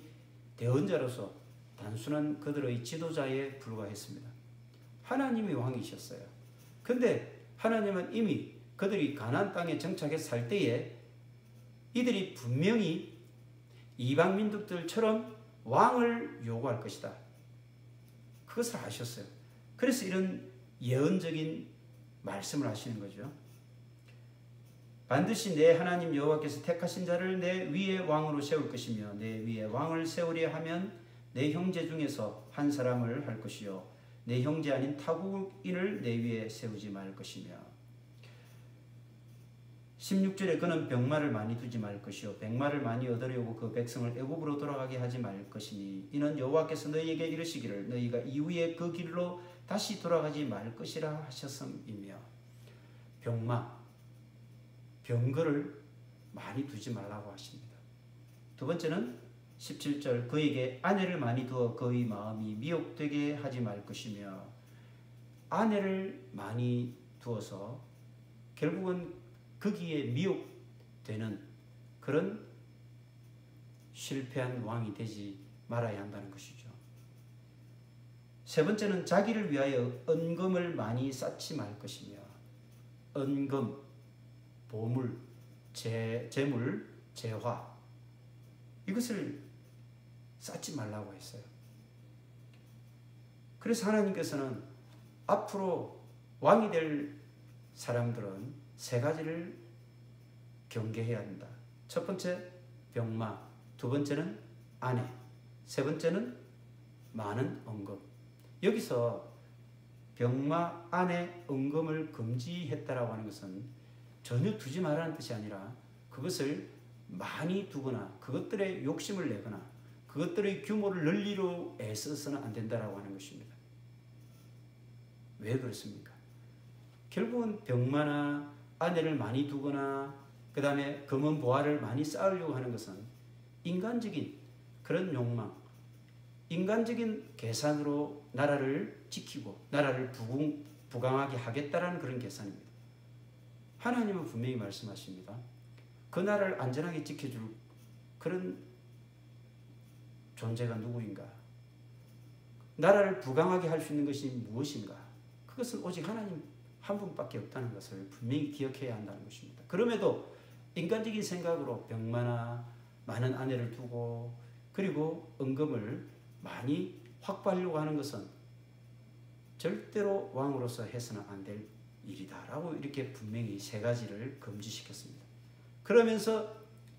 대언자로서 단순한 그들의 지도자에 불과했습니다. 하나님이 왕이셨어요. 근데 하나님은 이미 그들이 가나안 땅에 정착해서 살 때에 이들이 분명히 이방 민족들처럼 왕을 요구할 것이다. 그것을 아셨어요. 그래서 이런 예언적인 말씀을 하시는 거죠. 반드시 내 하나님 여호와께서 택하신 자를 내 위에 왕으로 세울 것이며 내 위에 왕을 세우려 하면 내 형제 중에서 한 사람을 할 것이요 내 형제 아닌 타국인을 내 위에 세우지 말 것이며 16절에 그는 병마를 많이 두지 말 것이요 백마를 많이 얻으려고 그 백성을 애굽으로 돌아가게 하지 말 것이니 이는 여호와께서 너희에게 이르시기를 너희가 이후에 그 길로 다시 돌아가지 말 것이라 하셨음이며 병마, 병거를 많이 두지 말라고 하십니다. 두 번째는 17절 그에게 아내를 많이 두어 그의 마음이 미혹되게 하지 말 것이며 아내를 많이 두어서 결국은 거기에 미혹되는 그런 실패한 왕이 되지 말아야 한다는 것이죠. 세 번째는 자기를 위하여 은금을 많이 쌓지 말 것이며 은금, 보물, 재물, 재화 이것을 쌓지 말라고 했어요. 그래서 하나님께서는 앞으로 왕이 될 사람들은 세 가지를 경계해야 한다. 첫 번째 병마, 두 번째는 아내, 세 번째는 많은 은금. 여기서 병마, 아내, 은금을 금지했다라고 하는 것은 전혀 두지 말라는 뜻이 아니라 그것을 많이 두거나 그것들의 욕심을 내거나 그것들의 규모를 늘리려 애써서는 안 된다라고 하는 것입니다. 왜 그렇습니까? 결국은 병마나 아내를 많이 두거나 그 다음에 금은 보화를 많이 쌓으려고 하는 것은 인간적인 그런 욕망, 인간적인 계산으로 나라를 지키고 나라를 부강하게 하겠다라는 그런 계산입니다. 하나님은 분명히 말씀하십니다. 그 나라를 안전하게 지켜줄 그런 존재가 누구인가? 나라를 부강하게 할 수 있는 것이 무엇인가? 그것은 오직 하나님 한 분밖에 없다는 것을 분명히 기억해야 한다는 것입니다. 그럼에도 인간적인 생각으로 병마나 많은 아내를 두고 그리고 은금을 많이 확보하려고 하는 것은 절대로 왕으로서 해서는 안 될 일이다라고 이렇게 분명히 세 가지를 금지시켰습니다. 그러면서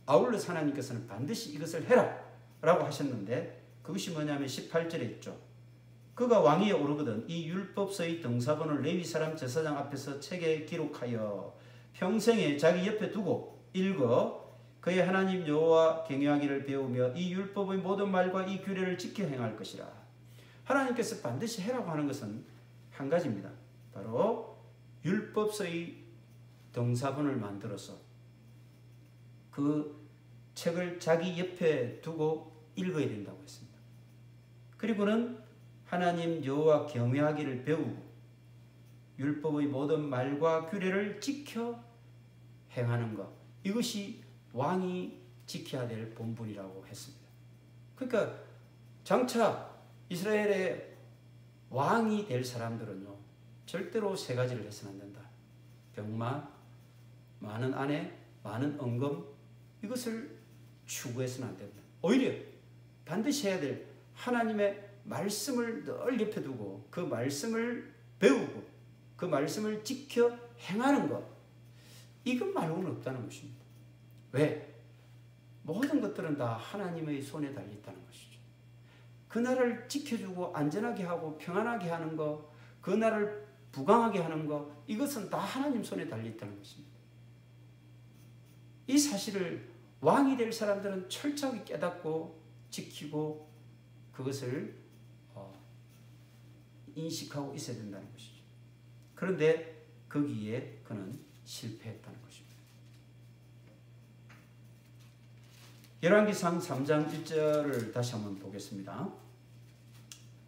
아울러서 하나님께서는 반드시 이것을 해라 라고 하셨는데 그것이 뭐냐면 18절에 있죠. 그가 왕위에 오르거든 이 율법서의 등사본을 레위 사람 제사장 앞에서 책에 기록하여 평생에 자기 옆에 두고 읽어 그의 하나님 여호와 경외하기를 배우며 이 율법의 모든 말과 이 규례를 지켜 행할 것이라. 하나님께서 반드시 해라고 하는 것은 한 가지입니다. 바로 율법서의 등사본을 만들어서 그 책을 자기 옆에 두고 읽어야 된다고 했습니다. 그리고는 하나님 여호와 경외하기를 배우고 율법의 모든 말과 규례를 지켜 행하는 것, 이것이 왕이 지켜야 될 본분이라고 했습니다. 그러니까 장차 이스라엘의 왕이 될 사람들은요, 절대로 세 가지를 해서는 안 된다. 병마, 많은 아내, 많은 언금, 이것을 추구해서는 안 된다. 오히려 반드시 해야 될 하나님의 말씀을 늘 옆에 두고 그 말씀을 배우고 그 말씀을 지켜 행하는 것, 이것 말고는 없다는 것입니다. 왜? 모든 것들은 다 하나님의 손에 달려있다는 것이죠. 그 나라를 지켜주고 안전하게 하고 평안하게 하는 것, 그 나라를 부강하게 하는 것, 이것은 다 하나님 손에 달려있다는 것입니다. 이 사실을 왕이 될 사람들은 철저하게 깨닫고 지키고 그것을 인식하고 있어야 된다는 것이죠. 그런데 거기에 그는 실패했다는 것입니다. 열왕기상 3장 1절을 다시 한번 보겠습니다.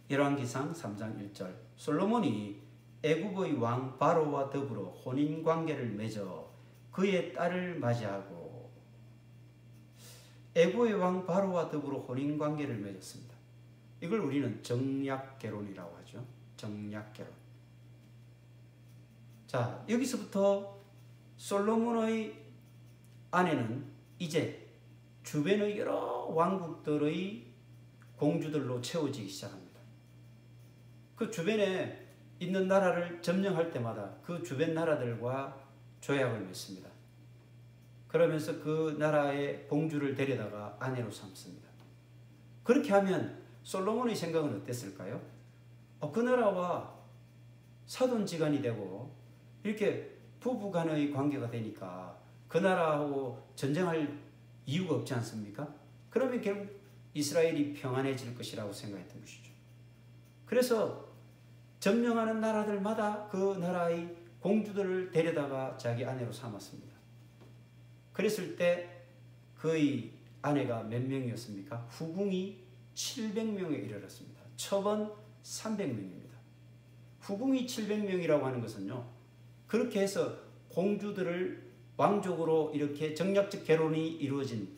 열왕기상 3장 1절. 솔로몬이 애굽의 왕 바로와 더불어 혼인 관계를 맺어 그의 딸을 맞이하고, 애굽의 왕 바로와 더불어 혼인 관계를 맺었습니다. 이걸 우리는 정략결혼이라고 하죠. 정략결혼. 자, 여기서부터 솔로몬의 아내는 이제 주변의 여러 왕국들의 공주들로 채워지기 시작합니다. 그 주변에 있는 나라를 점령할 때마다 그 주변 나라들과 조약을 맺습니다. 그러면서 그 나라의 공주를 데려다가 아내로 삼습니다. 그렇게 하면 솔로몬의 생각은 어땠을까요? 그 나라와 사돈지간이 되고 이렇게 부부간의 관계가 되니까 그 나라하고 전쟁할 이유가 없지 않습니까? 그러면 결국 이스라엘이 평안해질 것이라고 생각했던 것이죠. 그래서 점령하는 나라들마다 그 나라의 공주들을 데려다가 자기 아내로 삼았습니다. 그랬을 때 그의 아내가 몇 명이었습니까? 후궁이 700명에 이르렀습니다. 첩은 300명입니다. 후궁이 700명이라고 하는 것은요, 그렇게 해서 공주들을 왕족으로 이렇게 정략적 결혼이 이루어진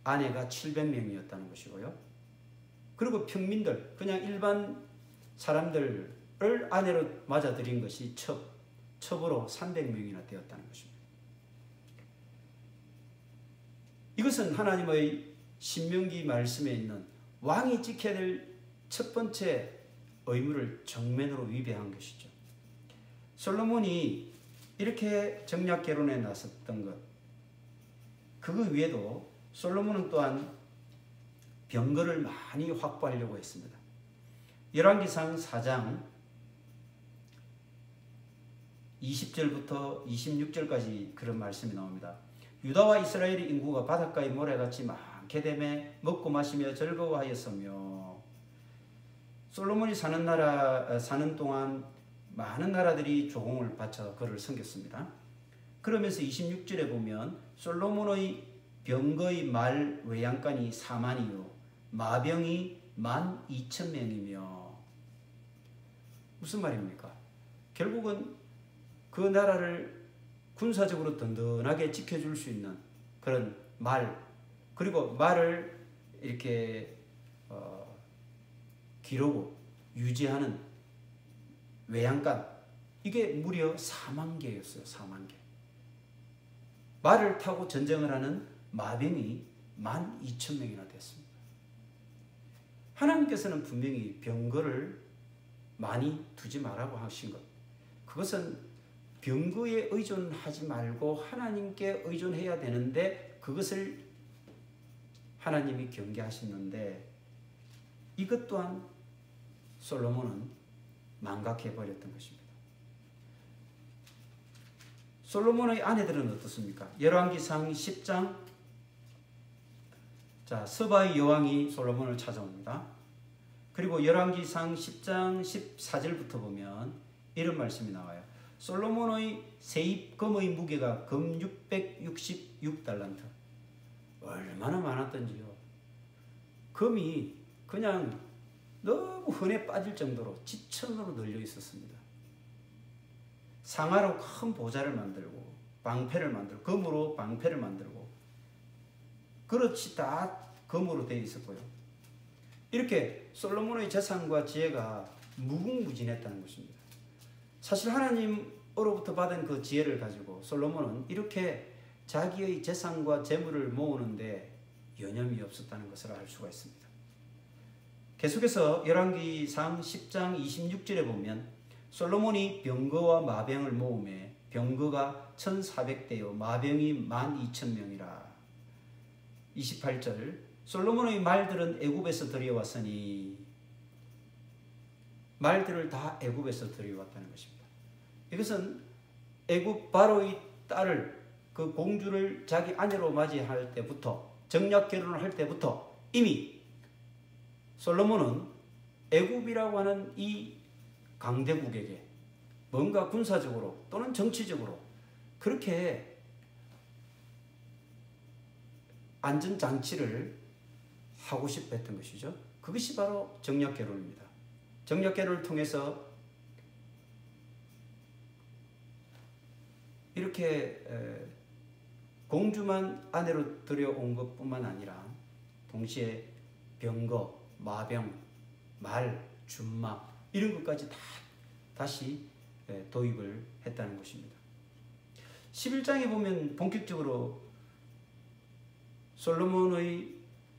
아내가 700명이었다는 것이고요. 그리고 평민들, 그냥 일반 사람들을 아내로 맞아들인 것이 첩으로 300명이나 되었다는 것입니다. 이것은 하나님의 신명기 말씀에 있는 왕이 지켜야 될 첫 번째 의무를 정면으로 위배한 것이죠. 솔로몬이 이렇게 정략 결혼에 나섰던 것, 그거 외에도 솔로몬은 또한 병거를 많이 확보하려고 했습니다. 열왕기상 4장 20절부터 26절까지 그런 말씀이 나옵니다. 유다와 이스라엘의 인구가 바닷가의 모래같이 많게 되매 먹고 마시며 즐거워하였으며, 솔로몬이 사는 동안 많은 나라들이 조공을 바쳐 그를 섬겼습니다. 그러면서 26절에 보면 솔로몬의 병거의 말 외양간이 4만이요 마병이 12,000명이며, 무슨 말입니까? 결국은 그 나라를 군사적으로 든든하게 지켜줄 수 있는 그런 말, 그리고 말을 이렇게 기르고 유지하는 외양간, 이게 무려 4만 개였어요. 4만 개. 말을 타고 전쟁을 하는 마병이 12,000명이나 됐습니다. 하나님께서는 분명히 병거를 많이 두지 말라고 하신 것, 그것은 병거에 의존하지 말고 하나님께 의존해야 되는데 그것을 하나님이 경계하셨는데, 이것 또한 솔로몬은 망각해버렸던 것입니다. 솔로몬의 아내들은 어떻습니까? 열왕기상 10장, 자, 서바의 여왕이 솔로몬을 찾아옵니다. 그리고 열왕기상 10장 14절부터 보면 이런 말씀이 나와요. 솔로몬의 세입금의 무게가 금 666달란트. 얼마나 많았던지요. 금이 그냥 너무 흔해 빠질 정도로 지천으로 널려 있었습니다. 상아로 큰 보좌를 만들고 방패를 만들고 금으로 방패를 만들고 그릇이 다 금으로 되어 있었고요. 이렇게 솔로몬의 재산과 지혜가 무궁무진했다는 것입니다. 사실 하나님으로부터 받은 그 지혜를 가지고 솔로몬은 이렇게 자기의 재산과 재물을 모으는데 여념이 없었다는 것을 알 수가 있습니다. 계속해서 열왕기상 10장 26절에 보면 솔로몬이 병거와 마병을 모으매 병거가 1400대요 마병이 12,000명이라. 28절 솔로몬의 말들은 애굽에서 들여왔으니 말들을 다 애굽에서 들여왔다는 것입니다. 이것은 애굽 바로의 딸을 그 공주를 자기 아내로 맞이할 때부터 정략 결혼을 할 때부터 이미 솔로몬은 애굽이라고 하는 이 강대국에게 뭔가 군사적으로 또는 정치적으로 그렇게 안전장치를 하고 싶어 했던 것이죠. 그것이 바로 정략 결혼입니다. 정략 결혼을 통해서 이렇게 공주만 아내로 들여온 것뿐만 아니라 동시에 병거, 마병, 말, 준마 이런 것까지 다 다시 도입을 했다는 것입니다. 11장에 보면 본격적으로 솔로몬의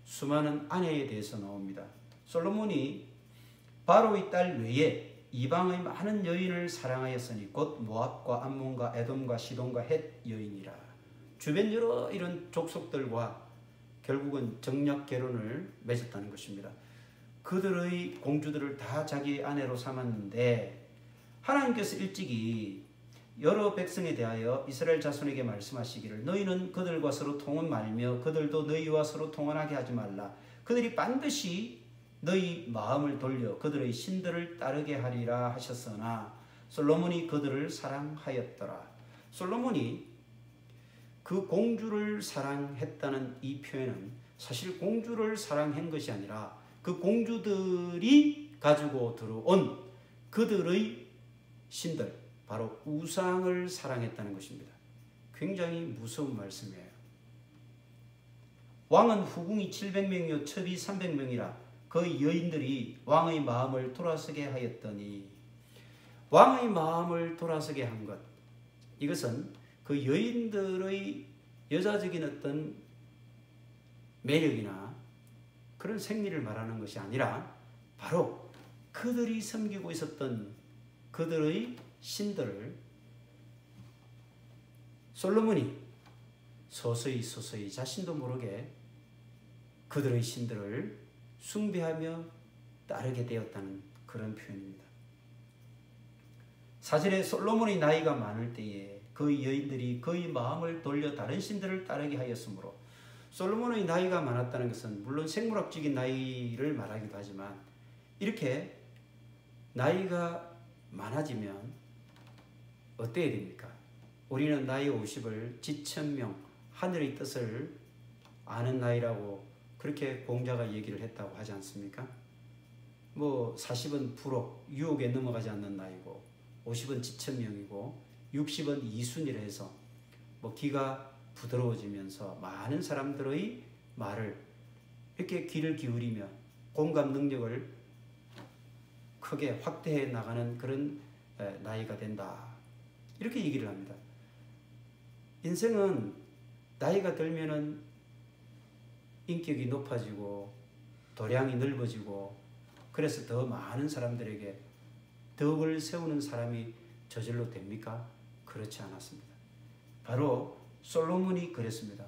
수많은 아내에 대해서 나옵니다. 솔로몬이 바로의 딸 외에 이방의 많은 여인을 사랑하였으니 곧 모압과 암몬과 에돔과 시돈과 헷 여인이라. 주변 여러 이런 족속들과 결국은 정략 결혼을 맺었다는 것입니다. 그들의 공주들을 다 자기 아내로 삼았는데 하나님께서 일찍이 여러 백성에 대하여 이스라엘 자손에게 말씀하시기를 너희는 그들과 서로 통혼 말며 그들도 너희와 서로 통혼하게 하지 말라. 그들이 반드시 너희 마음을 돌려 그들의 신들을 따르게 하리라 하셨으나 솔로몬이 그들을 사랑하였더라. 솔로몬이 그 공주를 사랑했다는 이 표현은 사실 공주를 사랑한 것이 아니라 그 공주들이 가지고 들어온 그들의 신들 바로 우상을 사랑했다는 것입니다. 굉장히 무서운 말씀이에요. 왕은 후궁이 700명이요 첩이 300명이라 그 여인들이 왕의 마음을 돌아서게 하였더니 왕의 마음을 돌아서게 한 것 이것은 그 여인들의 여자적인 어떤 매력이나 그런 생리를 말하는 것이 아니라 바로 그들이 섬기고 있었던 그들의 신들을 솔로몬이 서서히 자신도 모르게 그들의 신들을 숭배하며 따르게 되었다는 그런 표현입니다. 사실에 솔로몬의 나이가 많을 때에 그 여인들이 그의 마음을 돌려 다른 신들을 따르게 하였으므로 솔로몬의 나이가 많았다는 것은 물론 생물학적인 나이를 말하기도 하지만 이렇게 나이가 많아지면 어때야 됩니까? 우리는 나이 50을 지천명 하늘의 뜻을 아는 나이라고 그렇게 공자가 얘기를 했다고 하지 않습니까? 뭐 40은 불혹, 유혹에 넘어가지 않는 나이고 50은 지천명이고 60은 이순이라 해서 뭐 기가 부드러워지면서 많은 사람들의 말을 이렇게 귀를 기울이며 공감 능력을 크게 확대해 나가는 그런 나이가 된다. 이렇게 얘기를 합니다. 인생은 나이가 들면은 인격이 높아지고 도량이 넓어지고 그래서 더 많은 사람들에게 덕을 세우는 사람이 저절로 됩니까? 그렇지 않았습니다. 바로 솔로몬이 그랬습니다.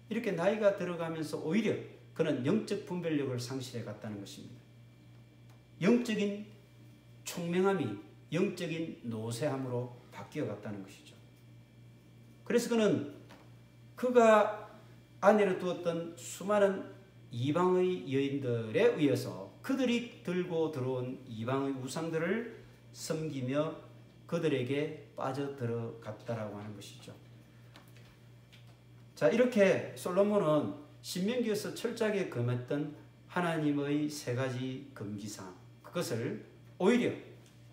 이렇게 나이가 들어가면서 오히려 그는 영적 분별력을 상실해 갔다는 것입니다. 영적인 총명함이 영적인 노쇠함으로 바뀌어 갔다는 것이죠. 그래서 그는 그가 아내로 두었던 수많은 이방의 여인들에 의해서 그들이 들고 들어온 이방의 우상들을 섬기며 그들에게 빠져들어갔다라고 하는 것이죠. 자, 이렇게 솔로몬은 신명기에서 철저하게 금했던 하나님의 세 가지 금기사항, 그것을 오히려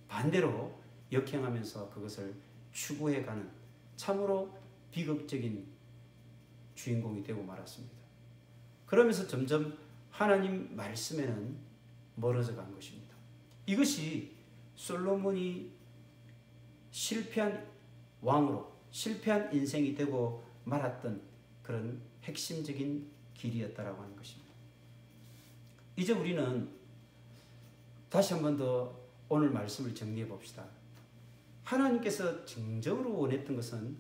반대로 역행하면서 그것을 추구해가는 참으로 비극적인 주인공이 되고 말았습니다. 그러면서 점점 하나님 말씀에는 멀어져 간 것입니다. 이것이 솔로몬이 실패한 왕으로, 실패한 인생이 되고 말았던 그런 핵심적인 길이었다라고 하는 것입니다. 이제 우리는 다시 한 번 더 오늘 말씀을 정리해 봅시다. 하나님께서 진정으로 원했던 것은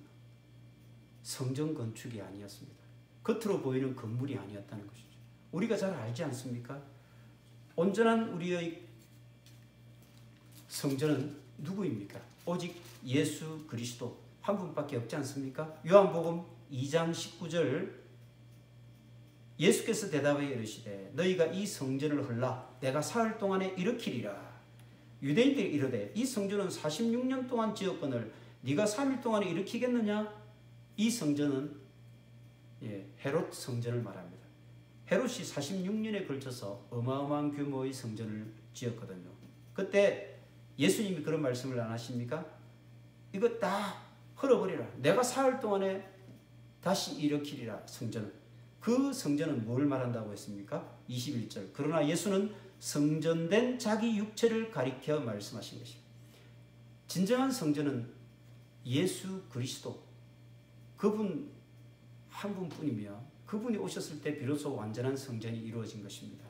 성전 건축이 아니었습니다. 겉으로 보이는 건물이 아니었다는 것이죠. 우리가 잘 알지 않습니까? 온전한 우리의 성전은 누구입니까? 오직 예수 그리스도 한 분밖에 없지 않습니까? 요한복음 2장 19절, 예수께서 대답하여 이르시되 너희가 이 성전을 헐라 내가 사흘 동안에 일으키리라. 유대인들이 이르되 이 성전은 46년 동안 지었거늘 네가 3일 동안에 일으키겠느냐? 이 성전은 헤롯 성전을 말합니다. 헤롯이 46년에 걸쳐서 어마어마한 규모의 성전을 지었거든요. 그때 예수님이 그런 말씀을 안 하십니까? 이거 다 헐어버리라. 내가 사흘 동안에 다시 일으키리라. 성전을. 그 성전은 뭘 말한다고 했습니까? 21절. 그러나 예수는 성전된 자기 육체를 가리켜 말씀하신 것입니다. 진정한 성전은 예수 그리스도, 그분 한 분뿐이며 그분이 오셨을 때 비로소 완전한 성전이 이루어진 것입니다.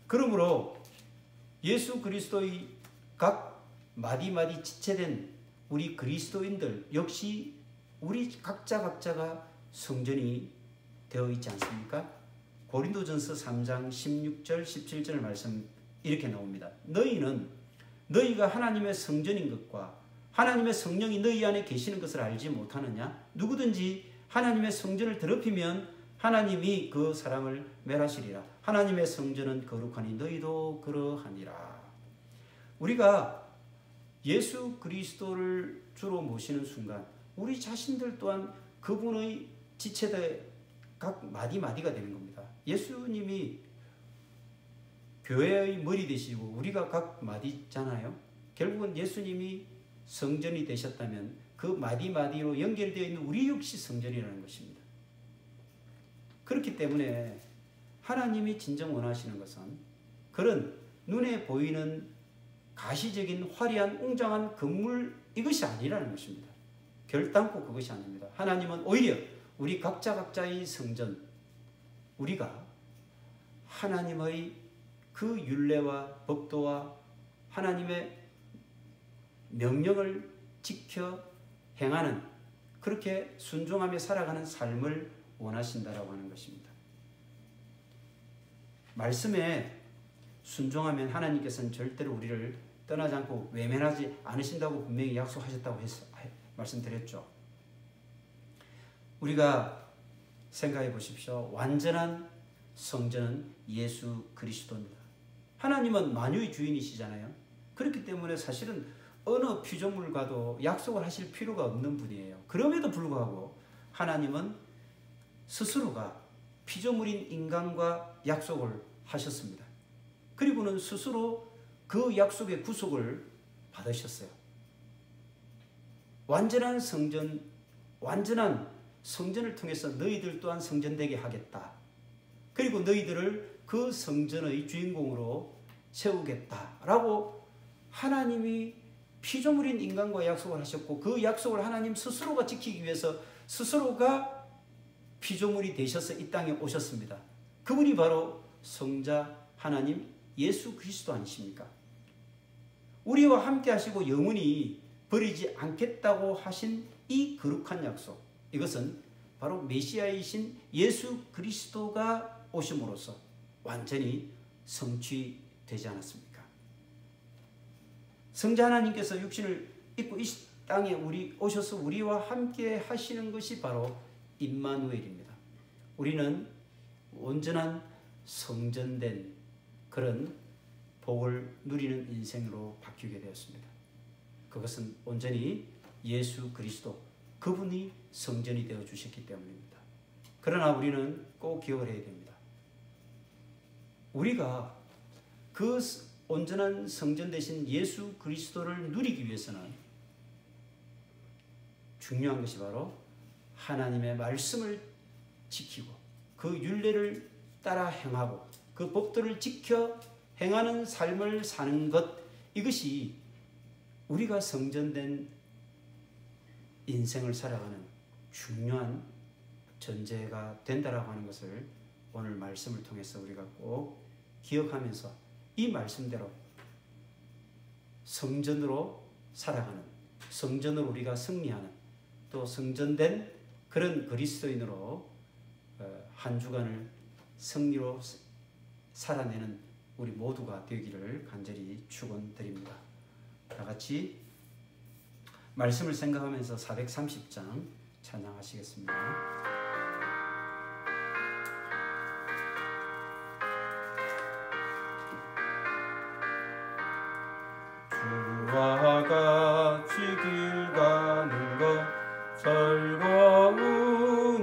그러므로 예수 그리스도의 각 마디마디 지체된 우리 그리스도인들 역시 우리 각자가 성전이 되어 있지 않습니까? 고린도전서 3장 16절 17절 말씀 이렇게 나옵니다. 너희는 너희가 하나님의 성전인 것과 하나님의 성령이 너희 안에 계시는 것을 알지 못하느냐? 누구든지 하나님의 성전을 더럽히면 하나님이 그 사람을 멸하시리라. 하나님의 성전은 거룩하니 너희도 그러하니라. 우리가 예수 그리스도를 주로 모시는 순간 우리 자신들 또한 그분의 지체들 각 마디마디가 되는 겁니다. 예수님이 교회의 머리 되시고 우리가 각 마디잖아요. 결국은 예수님이 성전이 되셨다면 그 마디마디로 연결되어 있는 우리 역시 성전이라는 것입니다. 그렇기 때문에 하나님이 진정 원하시는 것은 그런 눈에 보이는 가시적인 화려한 웅장한 건물 이것이 아니라는 것입니다. 결단코 그것이 아닙니다. 하나님은 오히려 우리 각자의 성전, 우리가 하나님의 그 율례와 법도와 하나님의 명령을 지켜 행하는, 그렇게 순종하며 살아가는 삶을 원하신다라고 하는 것입니다. 말씀에 순종하면 하나님께서는 절대로 우리를 떠나지 않고 외면하지 않으신다고 분명히 약속하셨다고 말씀드렸죠. 우리가 생각해 보십시오. 완전한 성전은 예수 그리스도입니다. 하나님은 만유의 주인이시잖아요. 그렇기 때문에 사실은 어느 피조물과도 약속을 하실 필요가 없는 분이에요. 그럼에도 불구하고 하나님은 스스로가 피조물인 인간과 약속을 하셨습니다. 그리고는 스스로 그 약속의 구속을 받으셨어요. 완전한 성전을 통해서 너희들 또한 성전되게 하겠다. 그리고 너희들을 그 성전의 주인공으로 세우겠다라고 하나님이 피조물인 인간과 약속을 하셨고, 그 약속을 하나님 스스로가 지키기 위해서 스스로가 피조물이 되셔서 이 땅에 오셨습니다. 그분이 바로 성자 하나님 예수 그리스도 아니십니까? 우리와 함께 하시고 영원히 버리지 않겠다고 하신 이 거룩한 약속, 이것은 바로 메시아이신 예수 그리스도가 오심으로써 완전히 성취되지 않았습니까? 성자 하나님께서 육신을 입고 이 땅에 오셔서 우리와 함께 하시는 것이 바로 임마누엘입니다. 우리는 온전한 성전된 그런 복을 누리는 인생으로 바뀌게 되었습니다. 그것은 온전히 예수 그리스도, 그분이 성전이 되어 주셨기 때문입니다. 그러나 우리는 꼭 기억을 해야 됩니다. 우리가 그 온전한 성전 되신 예수 그리스도를 누리기 위해서는 중요한 것이 바로 하나님의 말씀을 지키고 그 율례를 따라 행하고 그 법도를 지켜 행하는 삶을 사는 것, 이것이 우리가 성전된 인생을 살아가는 중요한 전제가 된다라고 하는 것을 오늘 말씀을 통해서 우리가 꼭 기억하면서 이 말씀대로 성전으로 살아가는, 성전으로 우리가 승리하는, 또 성전된 그런 그리스도인으로 한 주간을 승리로 살아내는 우리 모두가 되기를 간절히 축원드립니다. 다 같이 말씀을 생각하면서 430장 찬양하시겠습니다. 주와 같이 길 가는 것 즐거운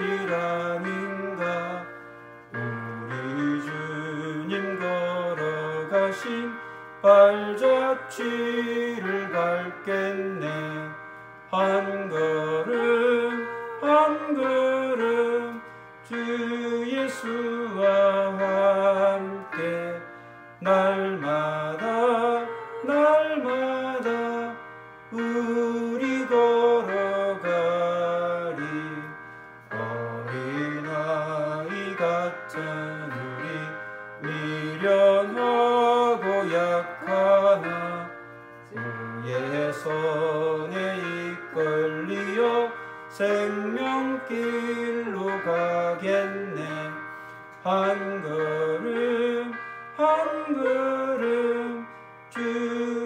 일 아닌가. 우리 주님 걸어가신 발자취를 밟겠네. 한 걸음 한 걸음 주 예수와 함께 날마다 날마다 우리 걸어가리. 어린아이 같은 우리 미련하고 약하나 주의 손에 이끌리어 생명길로 가겠네. 한 걸음 한 걸음 주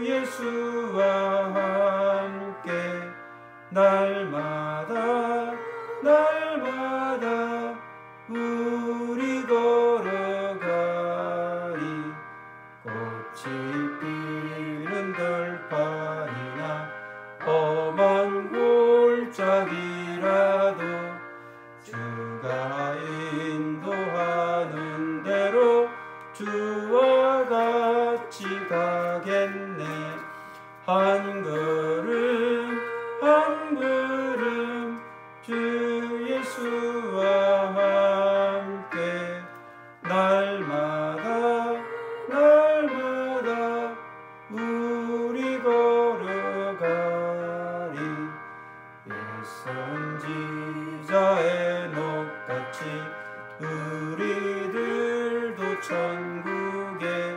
예수와 함께 날마다 날마다 우리 걸어가리. 꽃이 피는 들판이나 험한 골짜기라도 주가 인도하는 대로 주와 같이 가겠네. 한 걸음 한 걸음 주 예수와 함께 날마다 날마다 우리 걸어가리. 옛 선지자의 녹같이 우리들도 천국에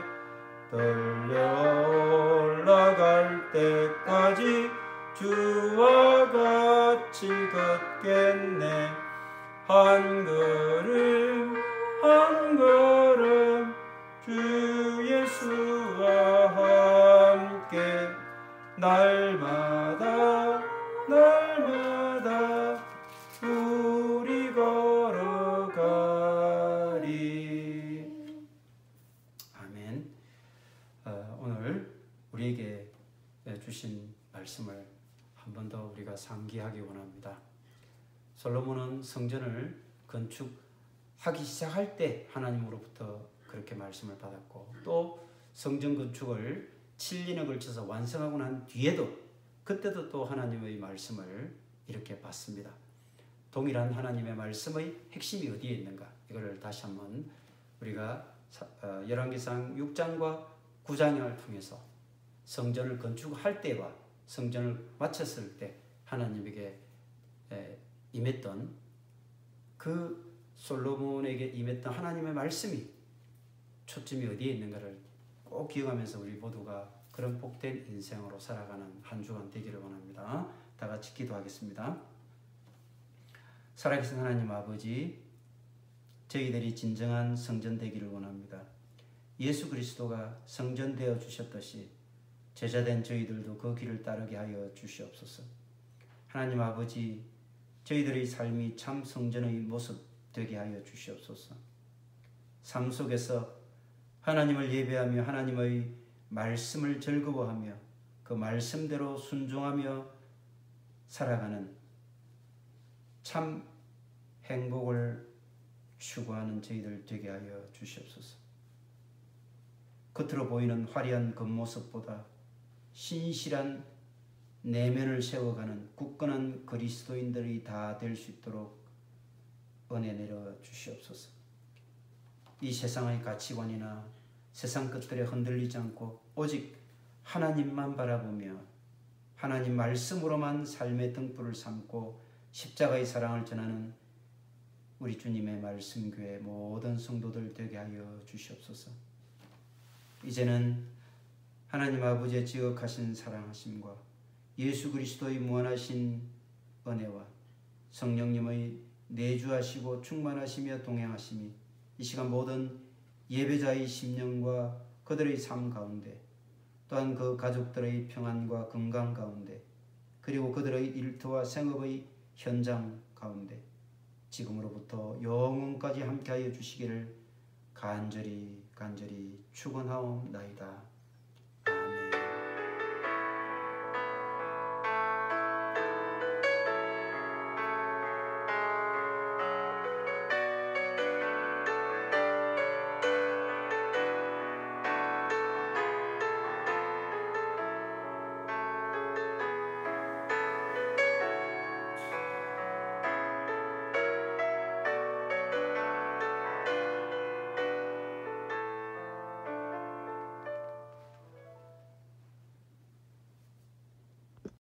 떨려 올라갈 때까지 주와 같이 걷겠네. 한 걸음 한 걸음 주 예수와 함께 날마다 날마다 우리 걸어가리. 아멘. 오늘 우리에게 주신 말씀을 한 번 더 우리가 상기하기 원합니다. 솔로몬은 성전을 건축하기 시작할 때 하나님으로부터 그렇게 말씀을 받았고, 또 성전 건축을 7년에 걸쳐서 완성하고 난 뒤에도 그때도 또 하나님의 말씀을 이렇게 받습니다. 동일한 하나님의 말씀의 핵심이 어디에 있는가, 이걸 다시 한번 우리가 열왕기상 6장과 9장을 통해서 성전을 건축할 때와 성전을 마쳤을 때 하나님에게 임했던 그 솔로몬에게 임했던 하나님의 말씀이 초점이 어디에 있는가를 꼭 기억하면서 우리 모두가 그런 복된 인생으로 살아가는 한 주간 되기를 원합니다. 다 같이 기도하겠습니다. 살아계신 하나님 아버지, 저희들이 진정한 성전 되기를 원합니다. 예수 그리스도가 성전 되어 주셨듯이 제자된 저희들도 그 길을 따르게 하여 주시옵소서. 하나님 아버지, 저희들의 삶이 참 성전의 모습 되게 하여 주시옵소서. 삶 속에서 하나님을 예배하며 하나님의 말씀을 즐거워하며 그 말씀대로 순종하며 살아가는 참 행복을 추구하는 저희들 되게 하여 주시옵소서. 겉으로 보이는 화려한 겉모습보다 신실한 내면을 세워가는 굳건한 그리스도인들이 다 될 수 있도록 은혜 내려 주시옵소서. 이 세상의 가치관이나 세상 것들에 흔들리지 않고 오직 하나님만 바라보며 하나님 말씀으로만 삶의 등불을 삼고 십자가의 사랑을 전하는 우리 주님의 말씀교회 모든 성도들 되게 하여 주시옵소서. 이제는 하나님 아버지의 지극하신 사랑하심과 예수 그리스도의 무한하신 은혜와 성령님의 내주하시고 충만하시며 동행하심이 이 시간 모든 예배자의 심령과 그들의 삶 가운데 또한 그 가족들의 평안과 건강 가운데 그리고 그들의 일터와 생업의 현장 가운데 지금으로부터 영원까지 함께하여 주시기를 간절히 축원하옵나이다.